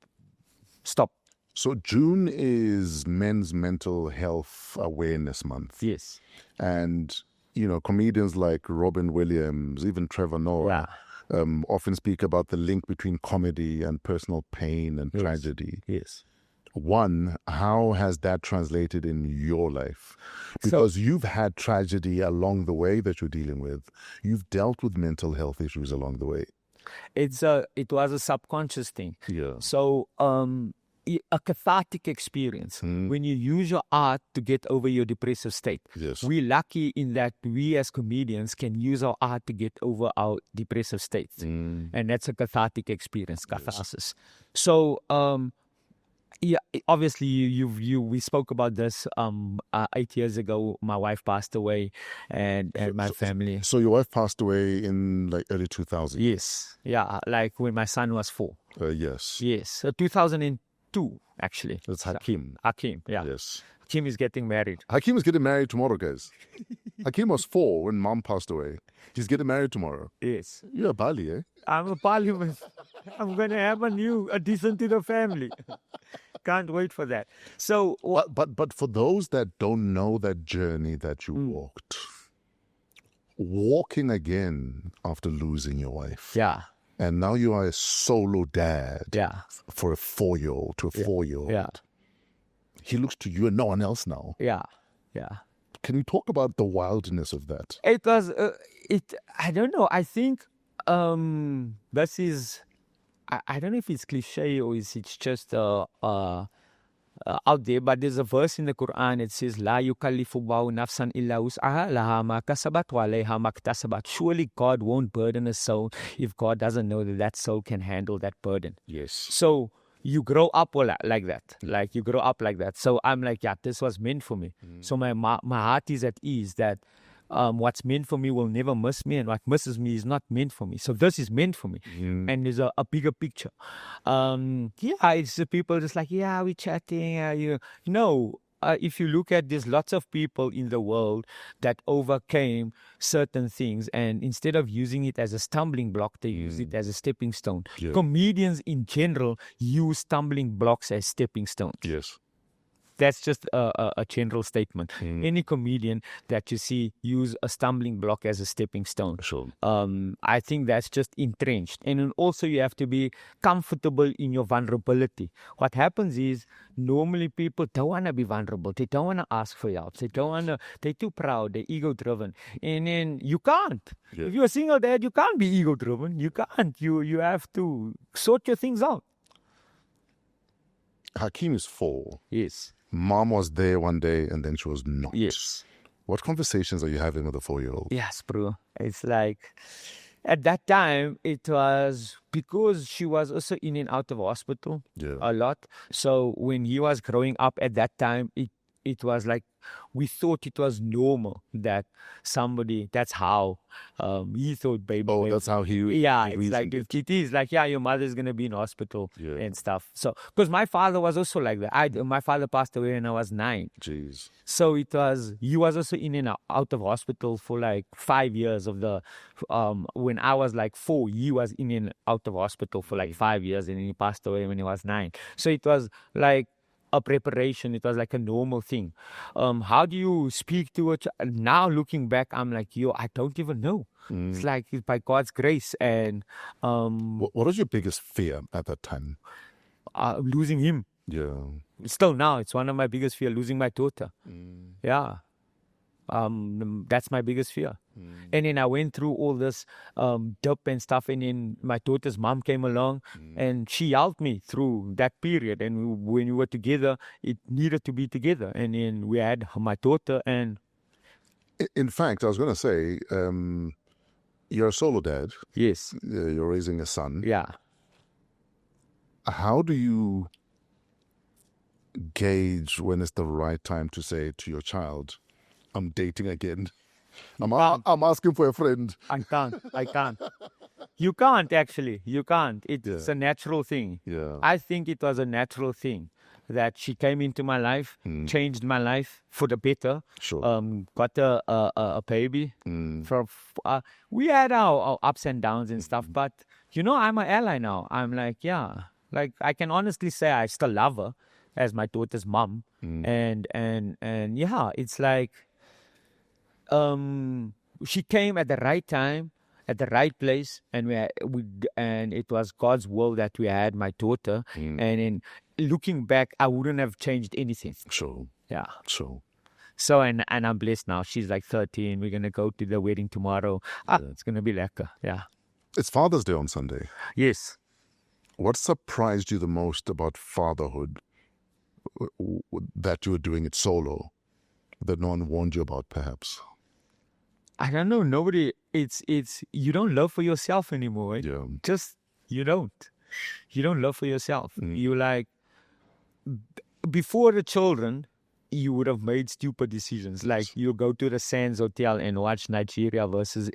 stop. So June is Men's Mental Health Awareness Month. Yes. And, comedians like Robin Williams, even Trevor Noah, often speak about the link between comedy and personal pain and tragedy. Yes. One, how has that translated in your life? Because you've had tragedy along the way that you're dealing with. You've dealt with mental health issues along the way. It was a subconscious thing. Yeah. So, a cathartic experience when you use your art to get over your depressive state. Yes. We're lucky in that we as comedians can use our art to get over our depressive states. And that's a cathartic experience, catharsis. Yes. So, obviously we spoke about this 8 years ago. My wife passed away and my family. So your wife passed away in like early 2000? Yes. Yeah, like when my son was 4. Yes. Yes. So 2002, actually. That's Hakim. Hakim, yeah. Yes. Hakim is getting married. Hakim is getting married tomorrow, guys. Hakim was 4 when mom passed away. He's getting married tomorrow. Yes. You're a Bali, eh? I'm a Parliament. I'm going to have a addition to the family. Can't wait for that. So, but for those that don't know that journey that you walked, walking again after losing your wife. Yeah. And now you are a solo dad. Yeah. For a 4-year-old to a 4-year-old. Yeah. He looks to you and no one else now. Yeah. Yeah. Can you talk about the wildness of that? It was, I don't know. I think this is, I don't know if it's cliche or is it's just out there, but there's a verse in the Quran. It says, La yukallifu Allahu nafsan illa wus'aha laha ma kasabat wa alayha ma iktasabat. Surely God won't burden a soul if God doesn't know that soul can handle that burden. Yes. So you grow up like that. Like you grow up like that. So I'm like, yeah, this was meant for me. So my heart is at ease that what's meant for me will never miss me, and what misses me is not meant for me. So this is meant for me. And there's a bigger picture. It's the people just like, yeah, we're chatting. If you look at, there's lots of people in the world that overcame certain things, and instead of using it as a stumbling block, they use it as a stepping stone. Yeah. Comedians in general use stumbling blocks as stepping stones. Yes. That's just a general statement. Any comedian that you see use a stumbling block as a stepping stone. Sure. I think that's just entrenched. And then also you have to be comfortable in your vulnerability. What happens is normally people don't want to be vulnerable. They don't want to ask for help. They're too proud. They're ego-driven. And then you can't. Yeah. If you're a single dad, you can't be ego-driven. You can't. You have to sort your things out. Hakim is 4. Yes. Mom was there one day and then she was not. Yes. What conversations are you having with a 4-year-old? Yes, bro. It's like, at that time, it was because she was also in and out of hospital Yeah. a lot. So when he was growing up at that time, it was like we thought it was normal that somebody, that's how he thought baby. Oh, that's how he. Yeah, he it's like reasoned it is like, yeah, your mother's gonna be in hospital Yeah. and stuff. So because my father was also like that. My father passed away when I was 9. Jeez. So he was also in and out of hospital for like 5 years of the, when I was like 4, he was in and out of hospital for like 5 years, and then he passed away when he was 9. So it was like a preparation. It was like a normal thing. How do you speak to a child? Now looking back, I'm like, I don't even know. It's like it's by God's grace. And What was your biggest fear at that time? losing him. Yeah. Still now, it's one of my biggest fear, losing my daughter. Yeah. That's my biggest fear. And then I went through all this dip and stuff, and then my daughter's mom came along and she helped me through that period. And when we were together, it needed to be together. And then we had my daughter. And In fact, I was going to say, you're a solo dad. yes, You're raising a son. yeah. How do you gauge when it's the right time to say to your child, I'm dating again? I'm asking for a friend. I can't. You can't actually. You can't. It's a natural thing. Yeah. I think it was a natural thing that she came into my life, changed my life for the better. Sure. Got a baby. We had our ups and downs and stuff, but I'm an ally now. I'm like, like I can honestly say I still love her as my daughter's mom, and yeah, it's like she came at the right time, at the right place, and and it was God's will that we had my daughter. And in looking back, I wouldn't have changed anything. Sure. Yeah. Sure. So and I'm blessed now. She's like 13. We're gonna go to the wedding tomorrow. It's gonna be lekker. Yeah. It's Father's Day on Sunday. Yes. What surprised you the most about fatherhood, that you were doing it solo, that no one warned you about, perhaps? I don't know. Nobody. It's you don't love for yourself anymore. Right? Yeah. Just you don't love for yourself. You like before the children, you would have made stupid decisions. Like you go to the Sands Hotel and watch Nigeria versus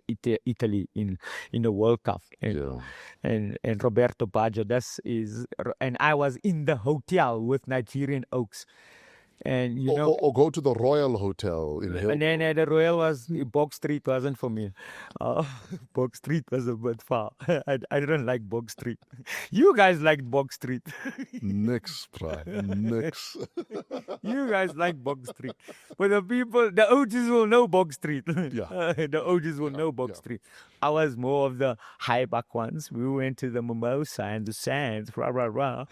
Italy in the World Cup. And Roberto Baggio, and I was in the hotel with Nigerian Oaks. And or go to the Royal Hotel in Hill. And then the Royal was Bog Street wasn't for me. Bog Street was a bit far. I didn't like Bog Street. You guys liked Bog Street. Nix, nix. You guys like Bog Street. But the OGs will know Bog Street. Yeah. The OGs will know Bog Street. I was more of the high back ones. We went to the Mimosa and the Sands, rah, rah, rah.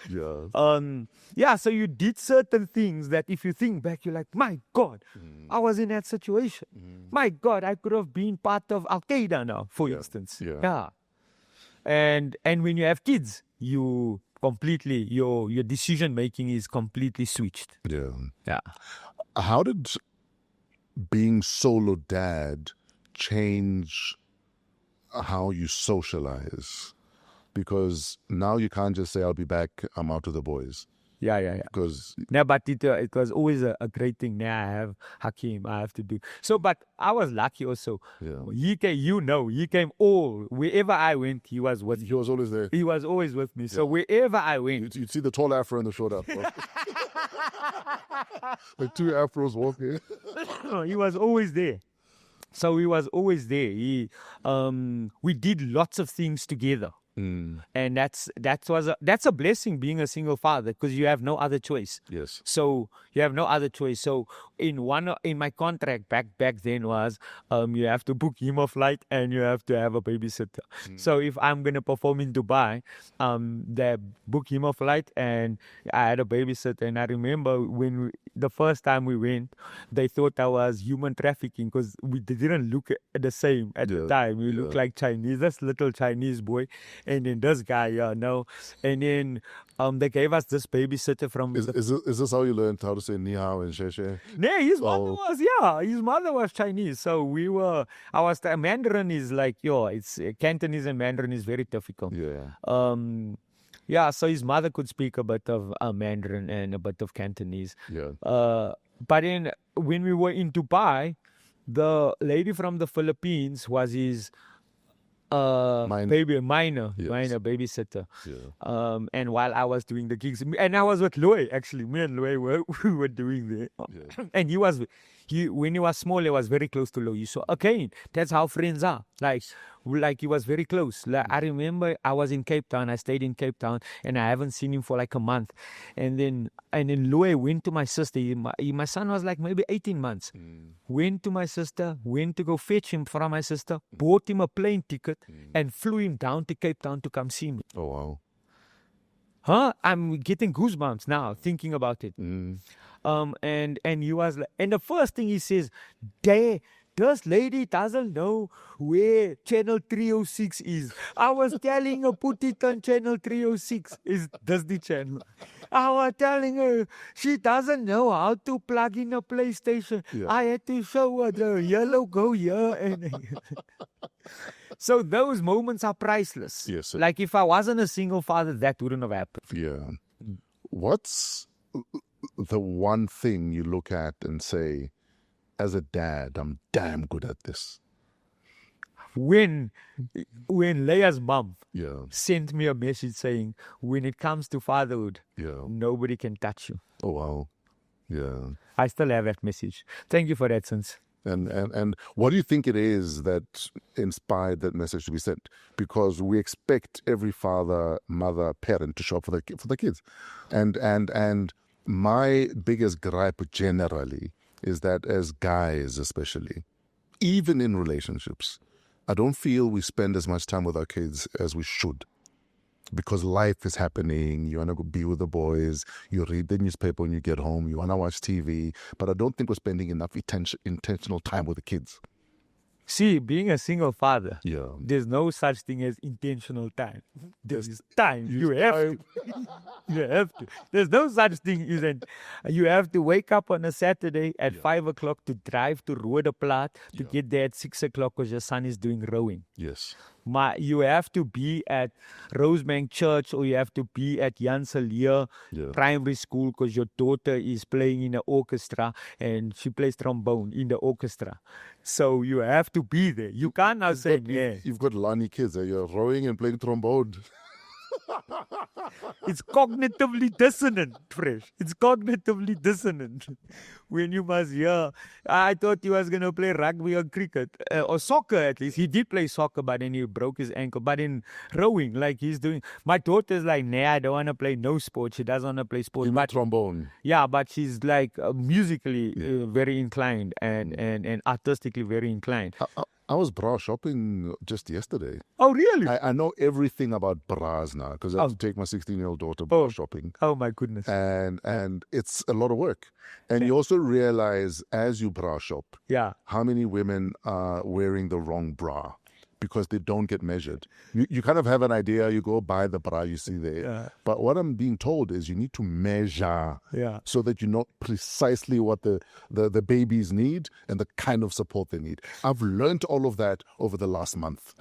Yes. So you did certain things that if you think back, you're like, my God, I was in that situation. My God, I could have been part of Al-Qaeda now, for instance. Yeah. And when you have kids, you completely, your decision making is completely switched. Yeah. How did being solo dad change how you socialize? Because now you can't just say, I'll be back, I'm out with the boys. Yeah. Because No, but it was always a great thing. Now I have Hakeem, I have to do. So, but I was lucky also. He came wherever I went, he was with me. he was always there. He was always with me. So wherever I went. You'd see the tall afro and the short afro. Like two afros walking. He was always there. So he was always there. We did lots of things together. And that's a blessing, being a single father, because you have no other choice. Yes. So you have no other choice. So in my contract back then was you have to book him a flight and you have to have a babysitter. So if I'm gonna perform in Dubai, they book him a flight and I had a babysitter. And I remember the first time we went, they thought I was human trafficking because they didn't look the same at the time. We looked like Chinese, this little Chinese boy. And then this guy, no. And then they gave us this babysitter from... Is this how you learned how to say ni hao and she she? No, his mother was Chinese. So Mandarin is like, it's Cantonese and Mandarin is very difficult. Yeah. So his mother could speak a bit of Mandarin and a bit of Cantonese. Yeah. But then when we were in Dubai, the lady from the Philippines was his babysitter. Yeah. And while I was doing the gigs, and I was with Loy, actually, me and Loy we were doing there. Yeah. And when he was small, he was very close to Loy. So again, that's how friends are. Like he was very close. I remember I was in Cape Town. I stayed in Cape Town, and I haven't seen him for like a month. And then Loy went to my sister. My son was like maybe 18 months. Went to my sister, went to go fetch him from my sister, bought him a plane ticket, and flew him down to Cape Town to come see me. Oh, wow. Huh? I'm getting goosebumps now thinking about it. And he was like, and the first thing he says, this lady doesn't know where channel 306 is. I was telling her, put it on channel 306. Is Disney Channel. I was telling her, she doesn't know how to plug in a PlayStation. Yeah. I had to show her the yellow go here. And so those moments are priceless. Yes, sir. Like if I wasn't a single father, that wouldn't have happened. Yeah. What's the one thing you look at and say, as a dad, I'm damn good at this? When Leia's mom Yeah. sent me a message saying, when it comes to fatherhood, Yeah. nobody can touch you. Oh, wow. Yeah. I still have that message. Thank you for that, Sins. And what do you think it is that inspired that message to be sent? Because we expect every father, mother, parent to shop for the kids. And my biggest gripe generally is that as guys especially, even in relationships, I don't feel we spend as much time with our kids as we should. Because life is happening, you want to go be with the boys, you read the newspaper when you get home, you want to watch TV, but I don't think we're spending enough intentional time with the kids. See, being a single father, Yeah. there's no such thing as intentional time. There's time. You have to. You have to. There's no such thing. You have to wake up on a Saturday at 5 o'clock to drive to Roodeplaat to get there at 6 o'clock because your son is doing rowing. Yes. You have to be at Rosebank Church or you have to be at Jan Salier Primary School because your daughter is playing in the orchestra and she plays trombone in the orchestra. So you have to be there. You can't now say, You've got Lani kids, you're rowing and playing trombone. It's cognitively dissonant, Fresh. It's cognitively dissonant. When you must hear, I thought he was going to play rugby or cricket, or soccer at least. He did play soccer, but then he broke his ankle. But in rowing, like he's doing, my daughter's like, I don't want to play no sport. She doesn't want to play sports. But trombone. Yeah, but she's like musically very inclined and artistically very inclined. I was bra shopping just yesterday. Oh, really? I know everything about bras now because I have to take my 16-year-old daughter bra shopping. Oh, my goodness. And it's a lot of work. And you also realize as you bra shop, how many women are wearing the wrong bra because they don't get measured. You kind of have an idea, you go buy the bra you see there. Yeah. But what I'm being told is you need to measure so that you know precisely what the babies need and the kind of support they need. I've learned all of that over the last month.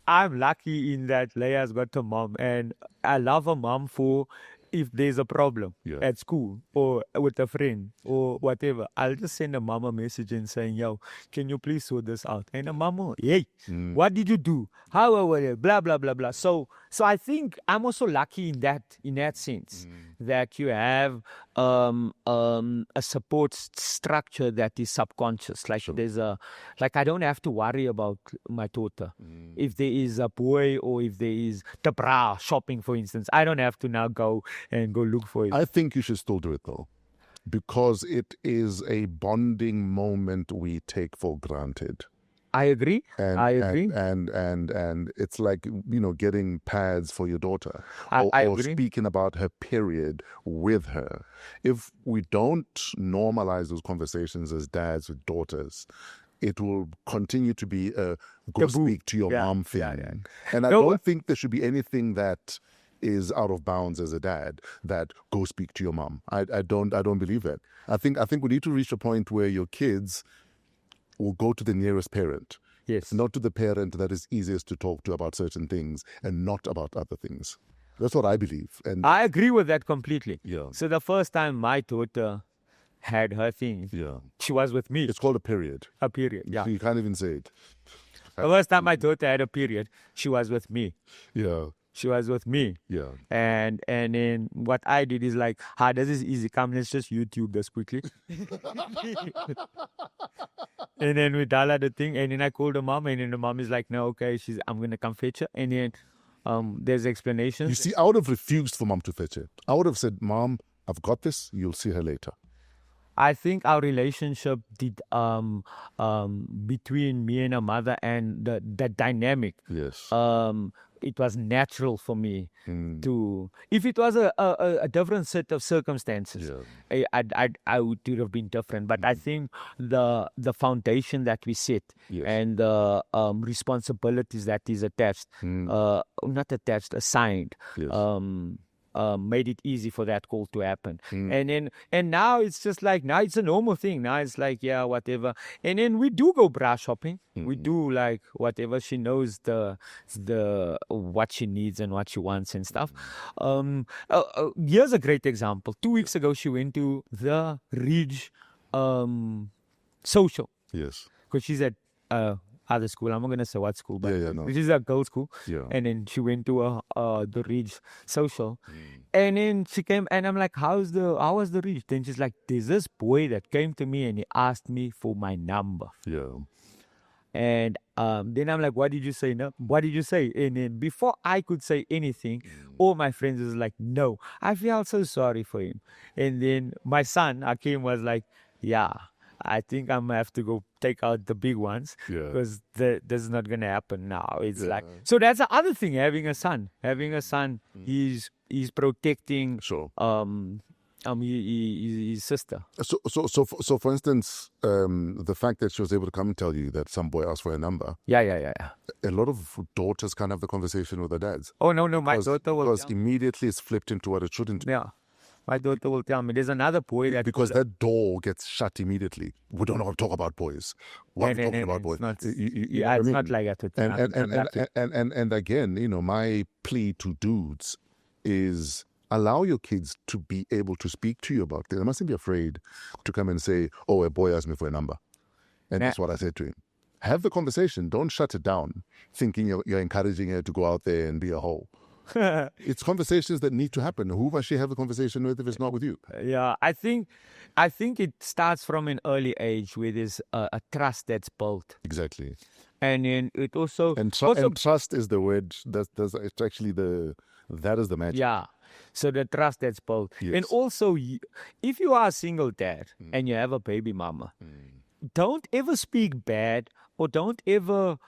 I'm lucky in that Leia's got a mom, and I love a mom for if there's a problem at school or with a friend or whatever. I'll just send a mom a message and saying, yo, can you please sort this out? And a mama, what did you do? How were you? Blah, blah, blah, blah. So I think I'm also lucky in that sense that you have a support structure that is subconscious. Like there's I don't have to worry about my daughter. If there is a boy or if there is the bra shopping, for instance, I don't have to now go look for it. I think you should still do it though, because it is a bonding moment we take for granted. I agree. And it's like, getting pads for your daughter or speaking about her period with her. If we don't normalize those conversations as dads with daughters, it will continue to be a go Taboo. speak to your mom thing. Yeah. And I No, don't think there should be anything that is out of bounds as a dad that go speak to your mom. I don't believe that. I think we need to reach a point where your kids will go to the nearest parent. Yes. Not to the parent that is easiest to talk to about certain things and not about other things. That's what I believe. And I agree with that completely. Yeah. So the first time my daughter had her thing, she was with me. it's called a period. A period, yeah. You can't even say it. The first time my daughter had a period, she was with me. Yeah. She was with me. Yeah. And then what I did is like, this is easy. Come, let's just YouTube this quickly. And then we downloaded the thing. And then I called the mom. And then the mom is like, no, okay, I'm going to come fetch her. And then there's explanations. You see, I would have refused for mom to fetch it. I would have said, Mom, I've got this. You'll see her later. I think our relationship did between me and her mother and the dynamic. Yes. It was natural for me to. If it was a different set of circumstances, I would have been different. But I think the foundation that we set and the responsibilities that is attached, not attached, assigned. Yes. Made it easy for that call to happen. And now it's just like, now it's a normal thing. Now it's like, yeah, whatever. And then we do go bra shopping. We do like whatever. She knows the what she needs and what she wants and stuff. Here's a great example. 2 weeks ago, she went to the Ridge social. Yes. Because she's at other school. I'm not going to say what school, but no. which is a girls' school. Yeah. And then she went to the Ridge social. And then she came and I'm like, how was the Ridge? Then she's like, there's this boy that came to me and he asked me for my number. Yeah. And then I'm like, what did you say? No, what did you say? And then before I could say anything, all my friends was like, no. I felt so sorry for him. And then my son, Akim, was like, yeah, I think I'm going to have to go take out the big ones because this is not going to happen now. It's like, so that's the other thing, having a son. Having a son, he's protecting his sister. So for instance, the fact that she was able to come and tell you that some boy asked for a number. Yeah. A lot of daughters can't have the conversation with their dads. Oh, no, my daughter will. Because immediately it's flipped into what it shouldn't be. Yeah. My daughter will tell me, there's another boy that... Because that door gets shut immediately. We don't know talk about boys. What are we talking about boys? It's not like that. And again, my plea to dudes is allow your kids to be able to speak to you about this. They mustn't be afraid to come and say, oh, a boy asked me for a number. And that's what I said to him. Have the conversation. Don't shut it down, thinking you're encouraging her to go out there and be a hoe. It's conversations that need to happen. Who must she have a conversation with if it's not with you? Yeah, I think it starts from an early age where there's a trust that's built. Exactly. And then it also... And trust is the word. It's actually that is the magic. Yeah. So the trust that's built. Yes. And also, if you are a single dad and you have a baby mama, don't ever speak bad or don't ever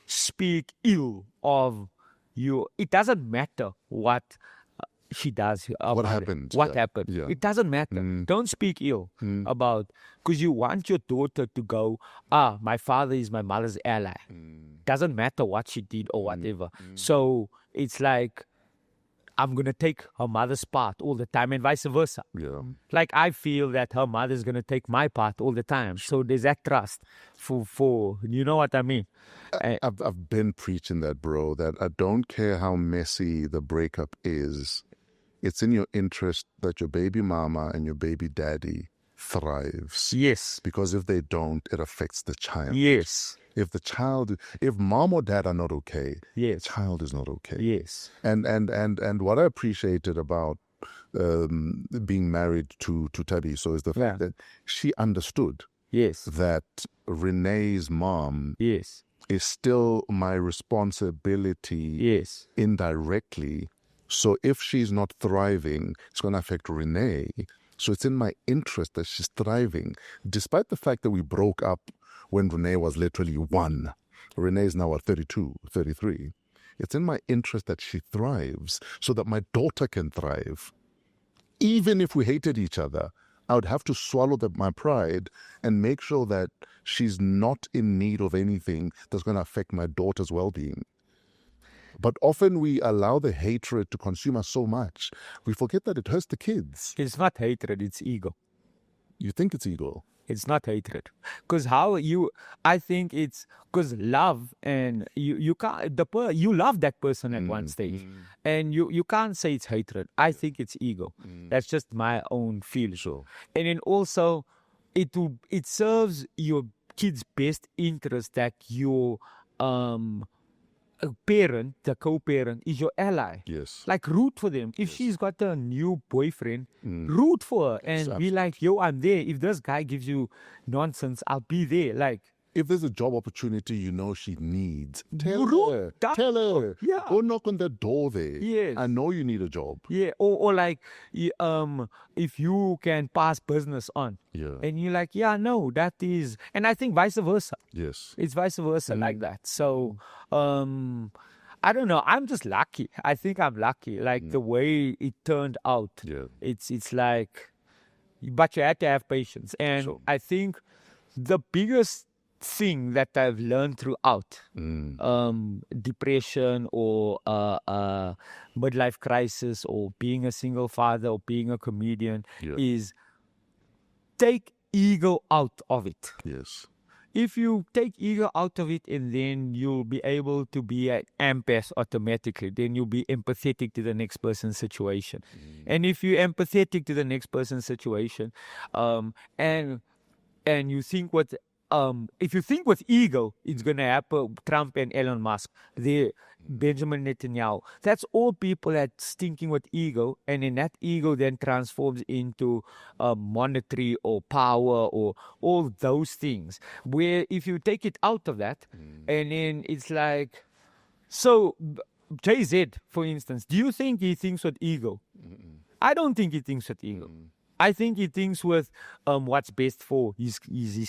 speak ill of you. It doesn't matter what she does. What happened. Yeah. It doesn't matter. Don't speak ill about, because you want your daughter to go, my father is my mother's ally. Doesn't matter what she did or whatever. So it's like, I'm going to take her mother's part all the time and vice versa. Yeah. Like I feel that her mother's going to take my part all the time. So there's that trust for you know what I mean? I've been preaching that, bro, that I don't care how messy the breakup is. It's in your interest that your baby mama and your baby daddy thrives. Yes. Because if they don't, it affects the child. Yes. If mom or dad are not okay, yes, the child is not okay. Yes. And what I appreciated about being married to Tabiso is the fact that she understood that Renee's mom is still my responsibility indirectly. So if she's not thriving, it's going to affect Renee. So it's in my interest that she's thriving, despite the fact that we broke up when Renee was literally 1. Renee is now at 32, 33. It's in my interest that she thrives so that my daughter can thrive. Even if we hated each other, I would have to swallow my pride and make sure that she's not in need of anything that's going to affect my daughter's well-being. But often we allow the hatred to consume us so much, we forget that it hurts the kids. It's not hatred, it's ego. You think it's ego? It's not hatred. Because I think it's because love, and you can't, you love that person at one stage. And you can't say it's hatred. I think it's ego. That's just my own feeling. Sure. And then also, it serves your kid's best interest that your parent, the co-parent, is your ally. Yes. Like, root for them. If she's got a new boyfriend, root for her and be like, yo, I'm there. If this guy gives you nonsense, I'll be there. Like, if there's a job opportunity you know she needs, tell root her. Tell her. Yeah. Go knock on the door there. Yes. I know you need a job. Yeah. Or like, if you can pass business on. Yeah. And you're like, yeah, no, that is. And I think vice versa. Yes. It's vice versa like that. So, I don't know. I'm just lucky. I think I'm lucky. Like the way it turned out. Yeah. It's like, but you had to have patience. And Sure. I think the biggest thing that I've learned throughout depression or midlife crisis or being a single father or being a comedian is take ego out of it. Yes. If you take ego out of it, and then you'll be able to be an empath automatically, then you'll be empathetic to the next person's situation. And if you're empathetic to the next person's situation, and you think what if you think with ego, it's going to happen, Trump and Elon Musk, Benjamin Netanyahu, that's all people that's thinking with ego, and then that ego then transforms into monetary or power or all those things. Where if you take it out of that, and then it's like, so Jay-Z, for instance, do you think he thinks with ego? I don't think he thinks with ego. I think he thinks with what's best for his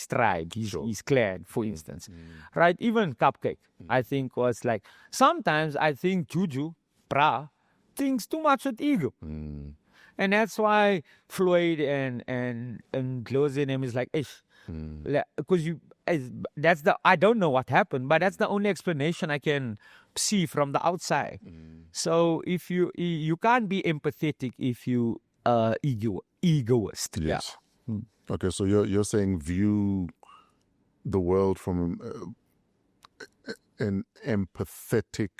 tribe, his clan, for instance. Right? Even Cupcake, I think was like, sometimes I think Juju, Bra, thinks too much with ego. And that's why Floyd and Close name is like, ish. Because I don't know what happened, but that's the only explanation I can see from the outside. So if you can't be empathetic if you egoist. Yes. Yeah. Okay, so you're saying view the world from an empathetic,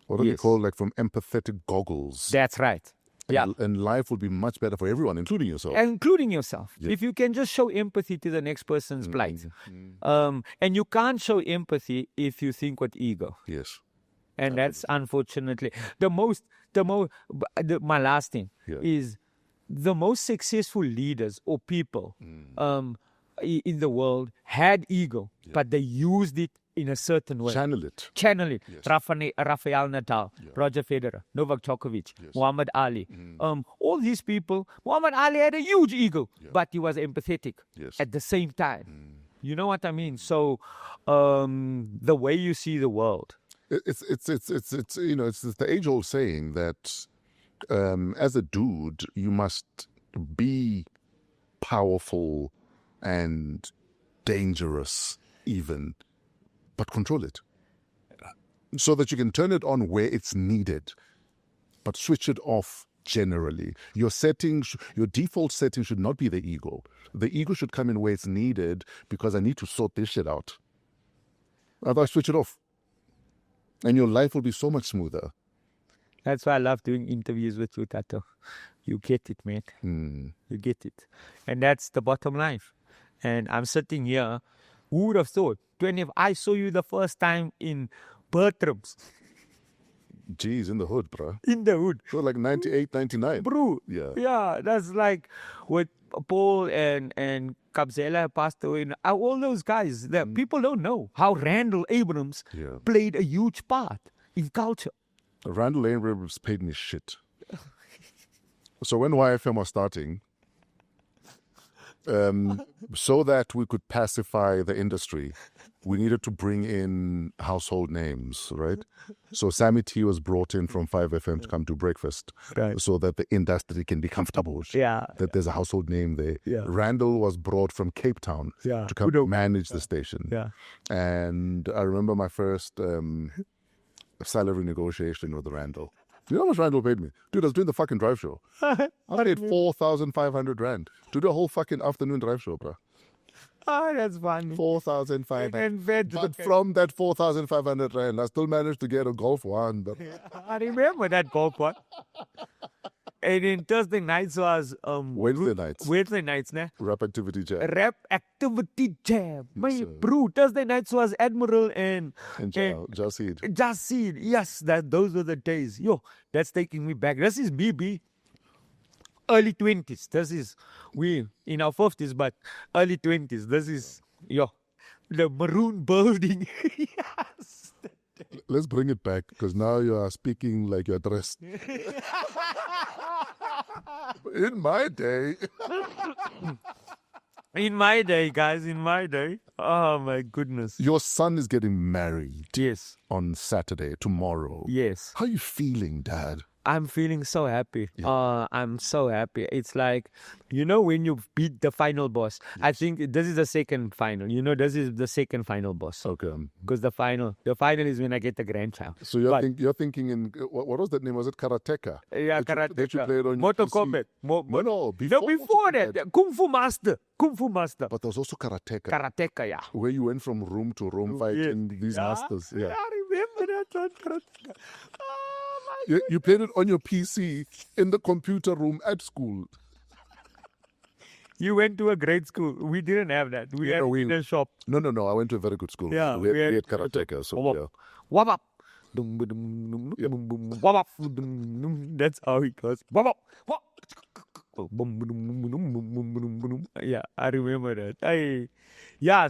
what do you call, like from empathetic goggles. That's right. Yeah. And life would be much better for everyone, including yourself. Including yourself. Yeah. If you can just show empathy to the next person's plight. And you can't show empathy if you think with ego. Yes. And that's unfortunately my last thing is the most successful leaders or people in the world had ego, but they used it in a certain way. Channel it. Yes. Rafael Nadal, Roger Federer, Novak Djokovic, Muhammad Ali. All these people, Muhammad Ali had a huge ego, but he was empathetic at the same time. You know what I mean? So the way you see the world. It's the age-old saying that as a dude you must be powerful and dangerous even, but control it so that you can turn it on where it's needed, but switch it off generally. Your default setting should not be the ego. The ego should come in where it's needed because I need to sort this shit out. Otherwise, switch it off. And your life will be so much smoother. That's why I love doing interviews with you, Tato. You get it, man. You get it. And that's the bottom line. And I'm sitting here. Who would have thought? I saw you the first time in Bertram's. Jeez, in the hood, bro. In the hood. So like 98, 99. Bro. Yeah. Yeah, that's like what Paul and Kabzela passed away. All those guys, people don't know how Randall Abrams played a huge part in culture. Randall Abrams paid me shit. So when YFM was starting, so that we could pacify the industry, we needed to bring in household names, right? So Sammy T was brought in from 5FM to come to breakfast, Right. so that the industry can be comfortable. Yeah. That there's a household name there. Yeah. Randall was brought from Cape Town Yeah. to come Udo. manage the station. Yeah. And I remember my first salary negotiation with Randall. You know how much Randall paid me? Dude, I was doing the fucking drive show. I paid 4,500 Rand to do a whole fucking afternoon drive show, bro. Oh, that's funny. 4,500. And veg, But okay. from that 4,500 Rand, I still managed to get a Golf 1. But I remember that golf one. And then Thursday nights was Wednesday nights, Wednesday nights, ne? rap activity jam. Rap activity jam. My sir. bro, Thursday nights was Admiral and And Jasid. Jasid. Yes, those were the days. Yo, that's taking me back. This is BB. Early 20s. This is we in our 50s, but early 20s. This is the maroon building. Yes. Let's bring it back, because now you are speaking like you're dressed. In my day. In my day, guys, in my day. Oh my goodness. Your son is getting married Yes. on Saturday, tomorrow. Yes. How are you feeling, Dad? I'm feeling so happy. I'm so happy. It's like, when you beat the final boss. I think this is the second final. This is the second final boss. Okay. Because the final is when I get the grandchild. So you're thinking in, what was that name? Was it Karateka? Yeah, That you played on Mortal PC? Kombat. No, Before that, Kung Fu Master. But there was also Karateka, Karateka, yeah. where you went from room to room fighting these masters. Yeah. I remember that one, Karateka. Oh, my You played it on your PC in the computer room at school. You went to a great school. We didn't have that. We had in a shop. No. I went to a very good school. Yeah, we had Karateka. So yeah. Wabap. Dum, ba, dum, dum, dum, dum, wabap, dum, dum. That's how it goes. Wabap. Wap. Bum, dum, dum, dum, dum, dum. Yeah, I remember that.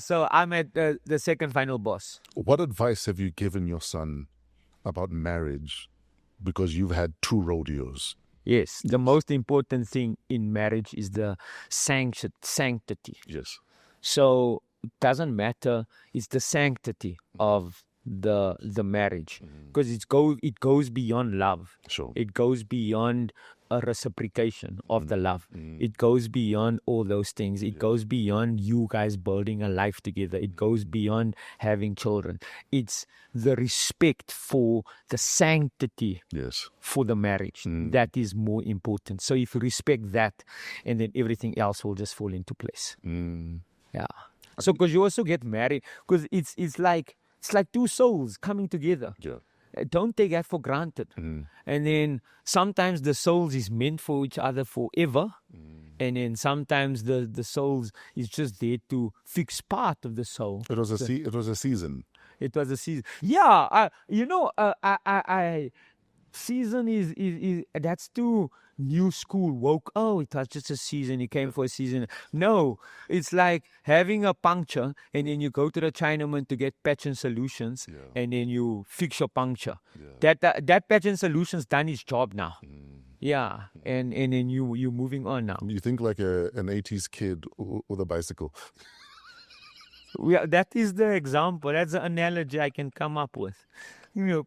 So I'm at the second final boss. What advice have you given your son about marriage? Because you've had 2 rodeos. Yes, the most important thing in marriage is the sanctity. Yes. So it doesn't matter. It's the sanctity of the marriage, because it goes beyond love. Sure. It goes beyond a reciprocation of the love. It goes beyond all those things. It goes beyond you guys building a life together. It goes beyond having children. It's the respect for the sanctity Yes. for the marriage. That is more important. So if you respect that, and then everything else will just fall into place. Yeah. So because you also get married, because it's like 2 souls coming together. Yeah. Don't take that for granted. And then sometimes the souls is meant for each other forever. And then sometimes the souls is just there to fix part of the soul. It was a season. It was a season. Yeah, season is that's too new school woke. Oh, it was just a season. He came for a season. No, it's like having a puncture, and then you go to the Chinaman to get patch and solutions, and then you fix your puncture. That patch and solutions done its job now. Yeah, and then you moving on now. You think like an 80s kid with a bicycle. That is the example. That's the analogy I can come up with.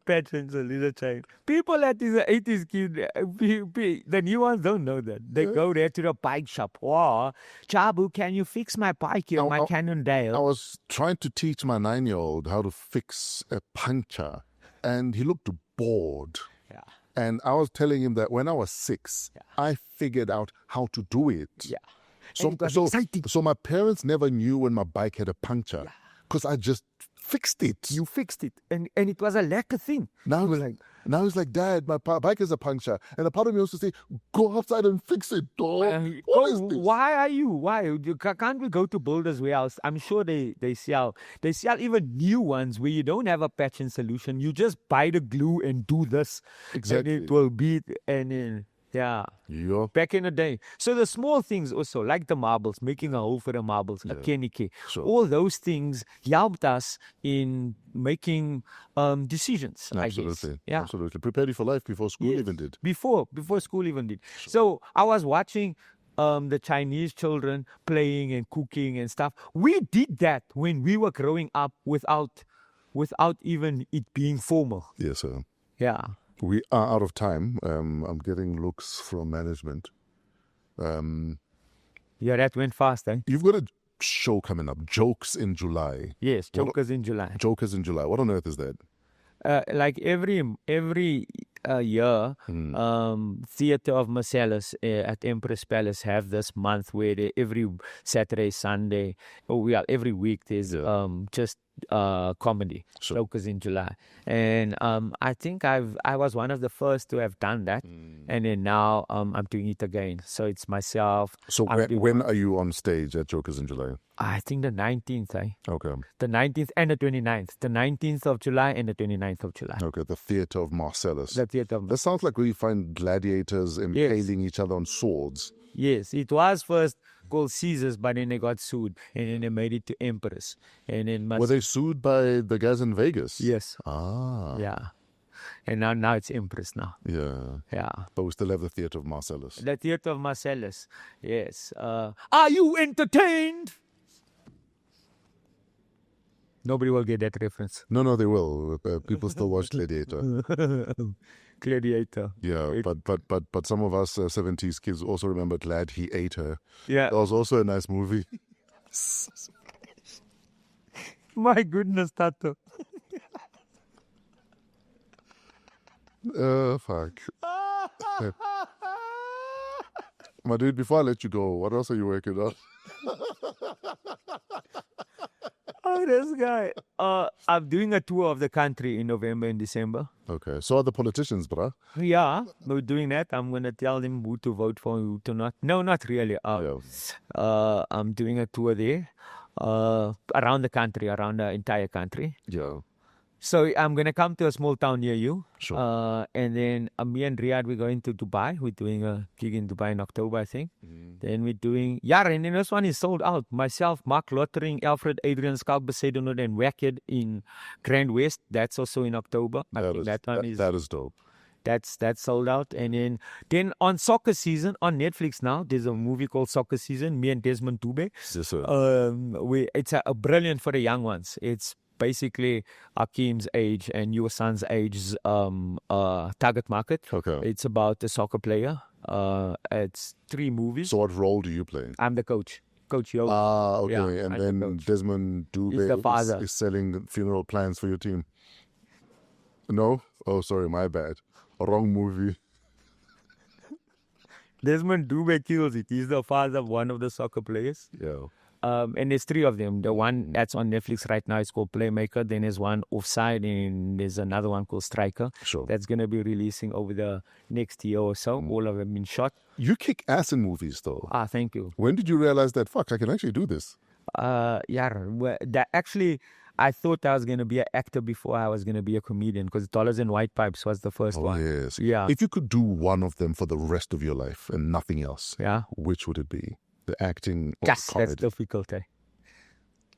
Patrons a little child. People at the 80s kid, the new ones don't know that. They go there to the bike shop. Wow, Chabu, can you fix my bike here, my Cannondale? I was trying to teach my 9-year-old how to fix a puncture, and he looked bored. Yeah. And I was telling him that when I was 6, I figured out how to do it. Yeah. So my parents never knew when my bike had a puncture, because I just fixed it. You fixed it, and it was a lacquer thing. Now it's like, Dad, my bike has a puncture, and a part of me wants to say, go outside and fix it, dog. What is this? Why? Can't we go to builders' warehouse? I'm sure they sell even new ones where you don't have a patch and solution. You just buy the glue and do this. Exactly. And it will be, and then back in the day. So the small things also, like the marbles, making a hole for the marbles, a kenike, all those things helped us in making decisions. Absolutely. I guess. Yeah. Absolutely. Prepared you for life before school even did. Before school even did. So I was watching the Chinese children playing and cooking and stuff. We did that when we were growing up without even it being formal. Yes, sir. Yeah. We are out of time. I'm getting looks from management. Yeah, that went fast, eh? You've got a show coming up, Jokes in July. Yes, Jokers in July. Jokers in July. What on earth is that? Like every year, Theatre of Marcellus at Empress Palace have this month where every Saturday, Sunday, every week there's just comedy, Sure. Jokers in July, and I think I was one of the first to have done that, and then now I'm doing it again. So it's myself. So when are you on stage at Jokers in July? I think the 19th, Okay. The 19th and the 29th. The 19th of July and the 29th of July. Okay, the Theatre of Marcellus. The Theatre of That sounds like where you find gladiators impaling each other on swords. Yes, it was first called Caesars, but then they got sued, and then they made it to Empress. And then Were they sued by the guys in Vegas? Yes. Ah. Yeah. And now it's Empress now. Yeah. Yeah. But we still have the Theatre of Marcellus. The Theatre of Marcellus. Yes. Are you entertained? Nobody will get that reference. No, they will. People still watch Gladiator. Gladiator. Yeah, but some of us 70s kids also remember Glad He Ate Her. Yeah. That was also a nice movie. My goodness, Tato. Fuck. My dude, before I let you go, what else are you working on? Oh, this guy. I'm doing a tour of the country in November and December. Okay, so are the politicians, bruh. Yeah, we're doing that. I'm going to tell them who to vote for and who to not. No, not really. I'm doing a tour there around the country, around the entire country. Yeah. So I'm going to come to a small town near you. Sure. And then me and Riyadh, we're going to Dubai. We're doing a gig in Dubai in October, I think. Then we're doing... Yeah, and then this one is sold out. Myself, Mark Lottering, Alfred, Adrian, Skalk, Besedonod, and Wacked in Grand West. That's also in October. That is dope. That's sold out. And then on soccer season, on Netflix now, there's a movie called Soccer Season, me and Desmond Dube. Yes, sir. It's a brilliant for the young ones. It's basically Akeem's age and your son's age's target market. Okay. It's about a soccer player. It's 3 movies. So what role do you play? I'm the coach. Coach Yo. Ah, okay. Yeah, and I'm then the coach. Desmond He's the Dube father. is selling funeral plans for your team. No? Oh, sorry, my bad. Wrong movie. Desmond Dube kills it. He's the father of one of the soccer players. Yeah. And there's 3 of them. The one that's on Netflix right now is called Playmaker. Then there's one Offside, and there's another one called Striker. Sure. That's going to be releasing over the next year or so. All of them been shot. You kick ass in movies, though. Thank you. When did you realize that, fuck, I can actually do this? Actually, I thought I was going to be an actor before I was going to be a comedian, because Dollars and White Pipes was the first one. Yes. Yeah. If you could do one of them for the rest of your life and nothing else, Yeah. which would it be? The acting or Yes, comedy? that's difficult, eh?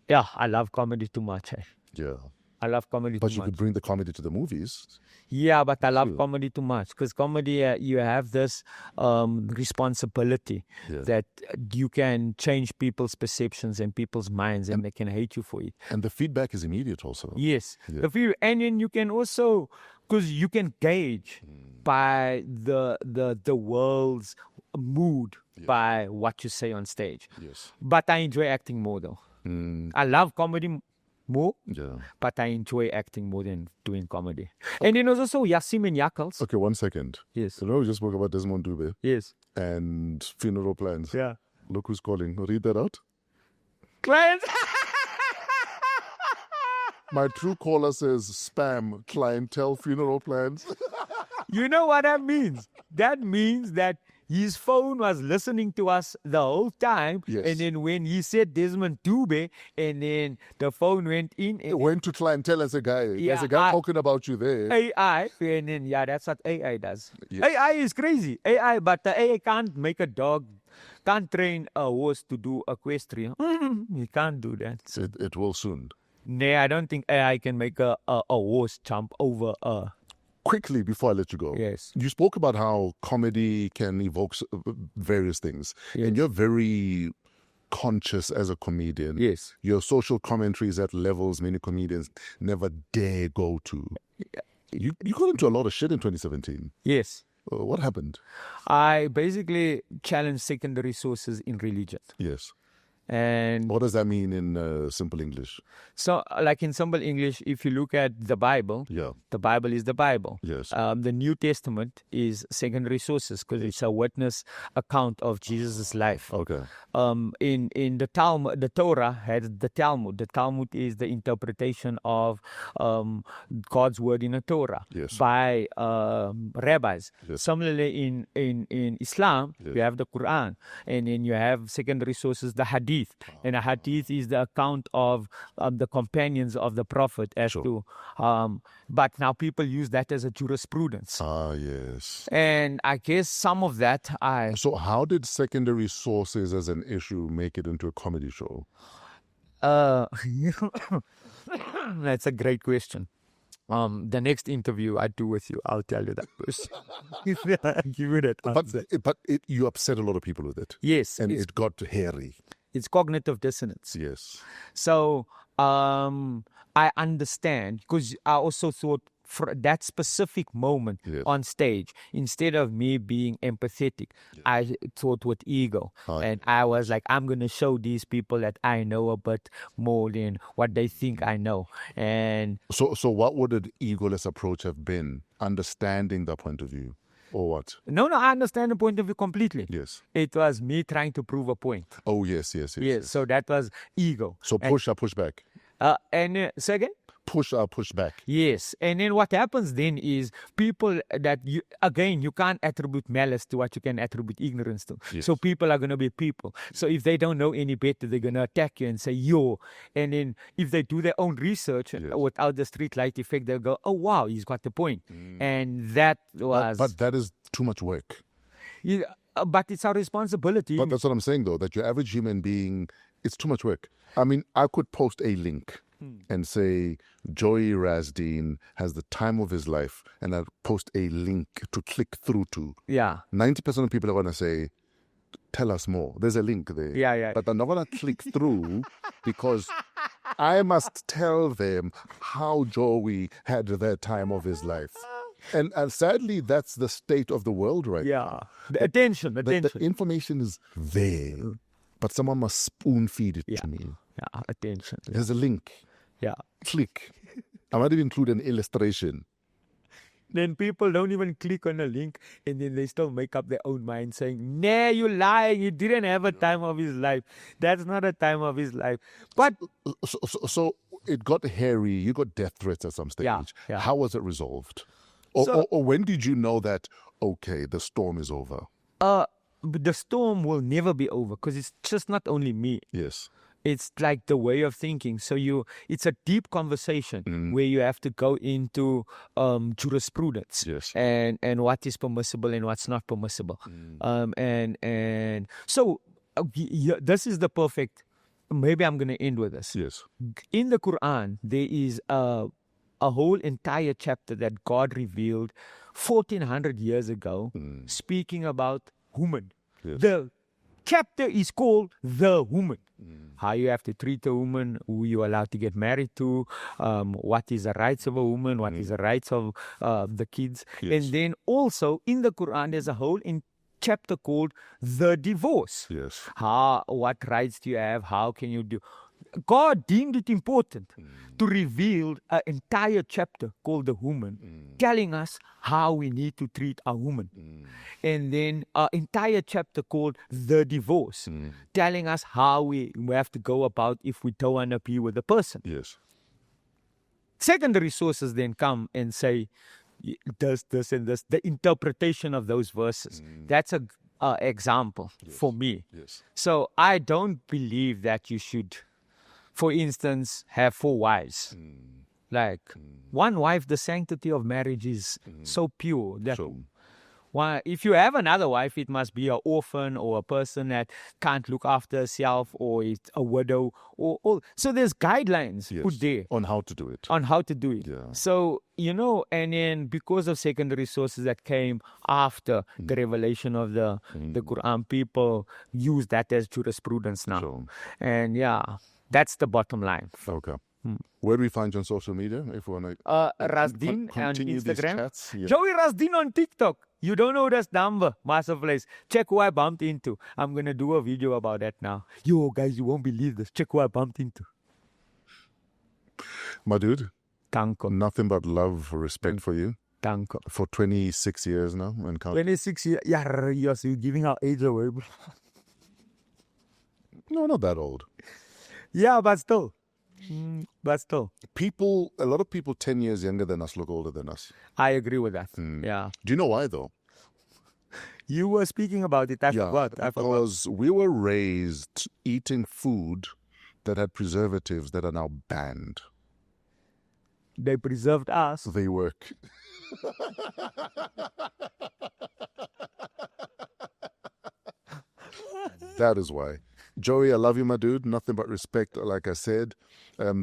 Yeah, I love comedy too much, eh? Yeah. I love comedy But too you much. could bring the comedy to the movies. Yeah, but I love True. comedy too much, because comedy, you have this responsibility that you can change people's perceptions and people's minds, and they can hate you for it. And the feedback is immediate also. Yes. Yeah. And then you can also, because you can gauge by the world's mood by what you say on stage. Yes. But I enjoy acting more though. I love comedy more, Yeah. but I enjoy acting more than doing comedy. And then there's also Yassim and Yakals. Okay, 1 second. Yes. So now we just spoke about Desmond Dube Yes. and funeral plans. Yeah. Look who's calling. Read that out. Clients. My true caller says spam, clientele, funeral plans. You know what that means? That means that his phone was listening to us the whole time. Yes. And then when he said Desmond Dube, and then the phone went in. It went to clientele as a guy. There's Yeah, a guy talking about you there. AI, and then that's what AI does. Yes. AI is crazy. But the AI can't make a dog, can't train a horse to do equestrian. He can't do that. It will soon. No, I don't think AI can make a horse jump over a quickly before I let you go. Yes. You spoke about how comedy can evoke various things. Yes. And you're very conscious as a comedian. Yes. Your social commentary is at levels many comedians never dare go to. You got into a lot of shit in 2017. Yes. What happened? I basically challenged secondary sources in religion. Yes. And What does that mean in simple English? so, like in simple English, if you look at the Bible, Yeah. the Bible is the Bible. Yes. The New Testament is secondary sources because it's a witness account of Jesus' life. Okay. In the Talmud, the Torah had the Talmud. The Talmud is the interpretation of God's word in the Torah Yes. by rabbis. Yes. Similarly, in Islam, Yes. you have the Quran, and then you have secondary sources, the Hadith. And a Hadith is the account of the companions of the Prophet as Sure. to, but now people use that as a jurisprudence. Yes. And I guess some of that So how did secondary sources as an issue make it into a comedy show? That's a great question. The next interview I do with you, I'll tell you that person. Give you that answer. But you upset a lot of people with it. Yes, And it got hairy. it's cognitive dissonance. Yes. So I understand, because I also thought for that specific moment Yes. on stage, instead of me being empathetic, I thought with ego. And I was like, I'm going to show these people that I know a bit more than what they think I know. And So what would an egoless approach have been? Understanding the point of view, or what? no, I understand the point of view completely. Yes. It was me trying to prove a point. Oh, yes. Yes, so that was ego. So push up, push back. Say again? Push up, push back. Yes, and then what happens then is people that you can't attribute malice to what you can attribute ignorance to. Yes. So people are going to be people. So if they don't know any better, they're going to attack you and say yo. And then if they do their own research without the street light effect, they'll go, oh wow, he's got the point. And that was. But that is too much work. Yeah, but it's our responsibility. But that's what I'm saying, though, that your average human being, it's too much work. I mean, I could post a link and say, Joey Rasdien has the time of his life, and I'd post a link to click through to. Yeah. 90% of people are going to say, tell us more. There's a link there. Yeah. But they're not going to click through because I must tell them how Joey had the time of his life. And sadly, that's the state of the world right now. The attention. The information is there, but someone must spoon feed it to me. Yeah, attention. There's a link. Yeah. Click. I might even include an illustration. Then people don't even click on a link, and then they still make up their own mind saying, nah, you're lying. He didn't have a time of his life. That's not a time of his life. But So it got hairy. You got death threats at some stage. Yeah. How was it resolved? Or when did you know that, okay, the storm is over? but the storm will never be over, because it's just not only me. Yes. It's like the way of thinking. So it's a deep conversation where you have to go into jurisprudence. Yes. And what is permissible and what's not permissible. And so this is the perfect. Maybe I'm going to end with this. Yes. In the Quran, there is a whole entire chapter that God revealed 1400 years ago, speaking about woman. Yes. The chapter is called The Woman. How you have to treat a woman, who you're allowed to get married to, what is the rights of a woman, what is the rights of the kids. Yes. And then also in the Quran, there's a whole chapter called The Divorce. Yes. What rights do you have? How can you do? God deemed it important to reveal an entire chapter called The Woman, telling us how we need to treat a woman. And then an entire chapter called The Divorce, telling us how we have to go about if we don't want to be with a person. Yes. Secondary sources then come and say, this, and this, the interpretation of those verses. That's an example for me. Yes. So I don't believe that you should, for instance, have 4 wives. Like one wife, the sanctity of marriage is so pure that if you have another wife, it must be an orphan or a person that can't look after herself, or it's a widow, or so there's guidelines put there on how to do it. Yeah. So, and then because of secondary sources that came after the revelation of the Quran, people use that as jurisprudence now. Sure. And that's the bottom line. Okay. Where do we find you on social media if we want to Rasdien on continue these Instagram. chats? Yeah. Joey Rasdien on TikTok. You don't know this number. Massive place. Check who I bumped into. I'm going to do a video about that now. Yo, guys, you won't believe this. Check who I bumped into. My dude, Tanko. nothing but love, respect for you. Tanko. For 26 years now. And 26 years. Yeah, you're giving our age away. No, not that old. Yeah, but still. A lot of people 10 years younger than us look older than us. I agree with that. Yeah. Do you know why, though? You were speaking about it. I forgot. Because we were raised eating food that had preservatives that are now banned. They preserved us. They work. That is why. Joey, I love you, my dude. Nothing but respect, like I said.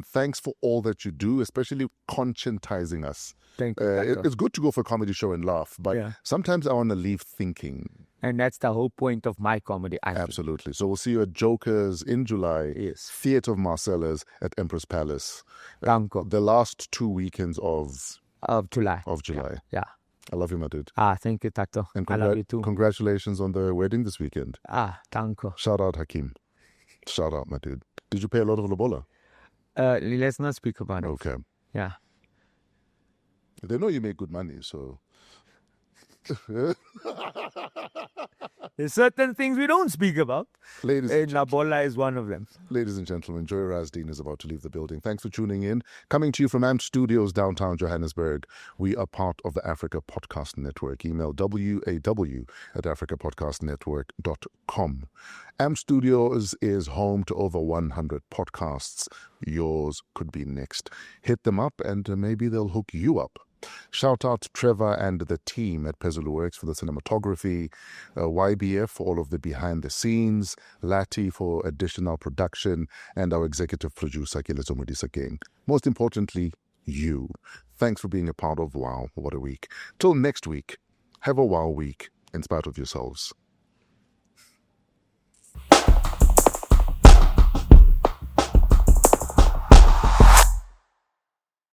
Thanks for all that you do, especially conscientizing us. Thank you. It's good to go for a comedy show and laugh, but sometimes I want to leave thinking. And that's the whole point of my comedy. Absolutely. So we'll see you at Jokers in July. Yes. Theatre of Marcellus at Empress Palace. Danko. The last 2 weekends of July. Yeah. I love you, my dude. Thank you, Tato. And I love you too. Congratulations on the wedding this weekend. Danko. Shout out, Hakeem. Shout out, my dude. Did you pay a lot of lobola? Let's not speak about it. Okay. Yeah. They know you make good money, so... There's certain things we don't speak about. And Labola is one of them. Ladies and gentlemen, Joey Rasdien is about to leave the building. Thanks for tuning in. Coming to you from AMP Studios, downtown Johannesburg. We are part of the Africa Podcast Network. Email waw@africapodcastnetwork.com. AMP Studios is home to over 100 podcasts. Yours could be next. Hit them up and maybe they'll hook you up. Shout out to Trevor and the team at Pezulu Works for the cinematography, YBF for all of the behind the scenes, Lati for additional production, and our executive producer, Kilezo Modisa King. Most importantly, you. Thanks for being a part of Wow, What a Week. Till next week, have a wow week in spite of yourselves.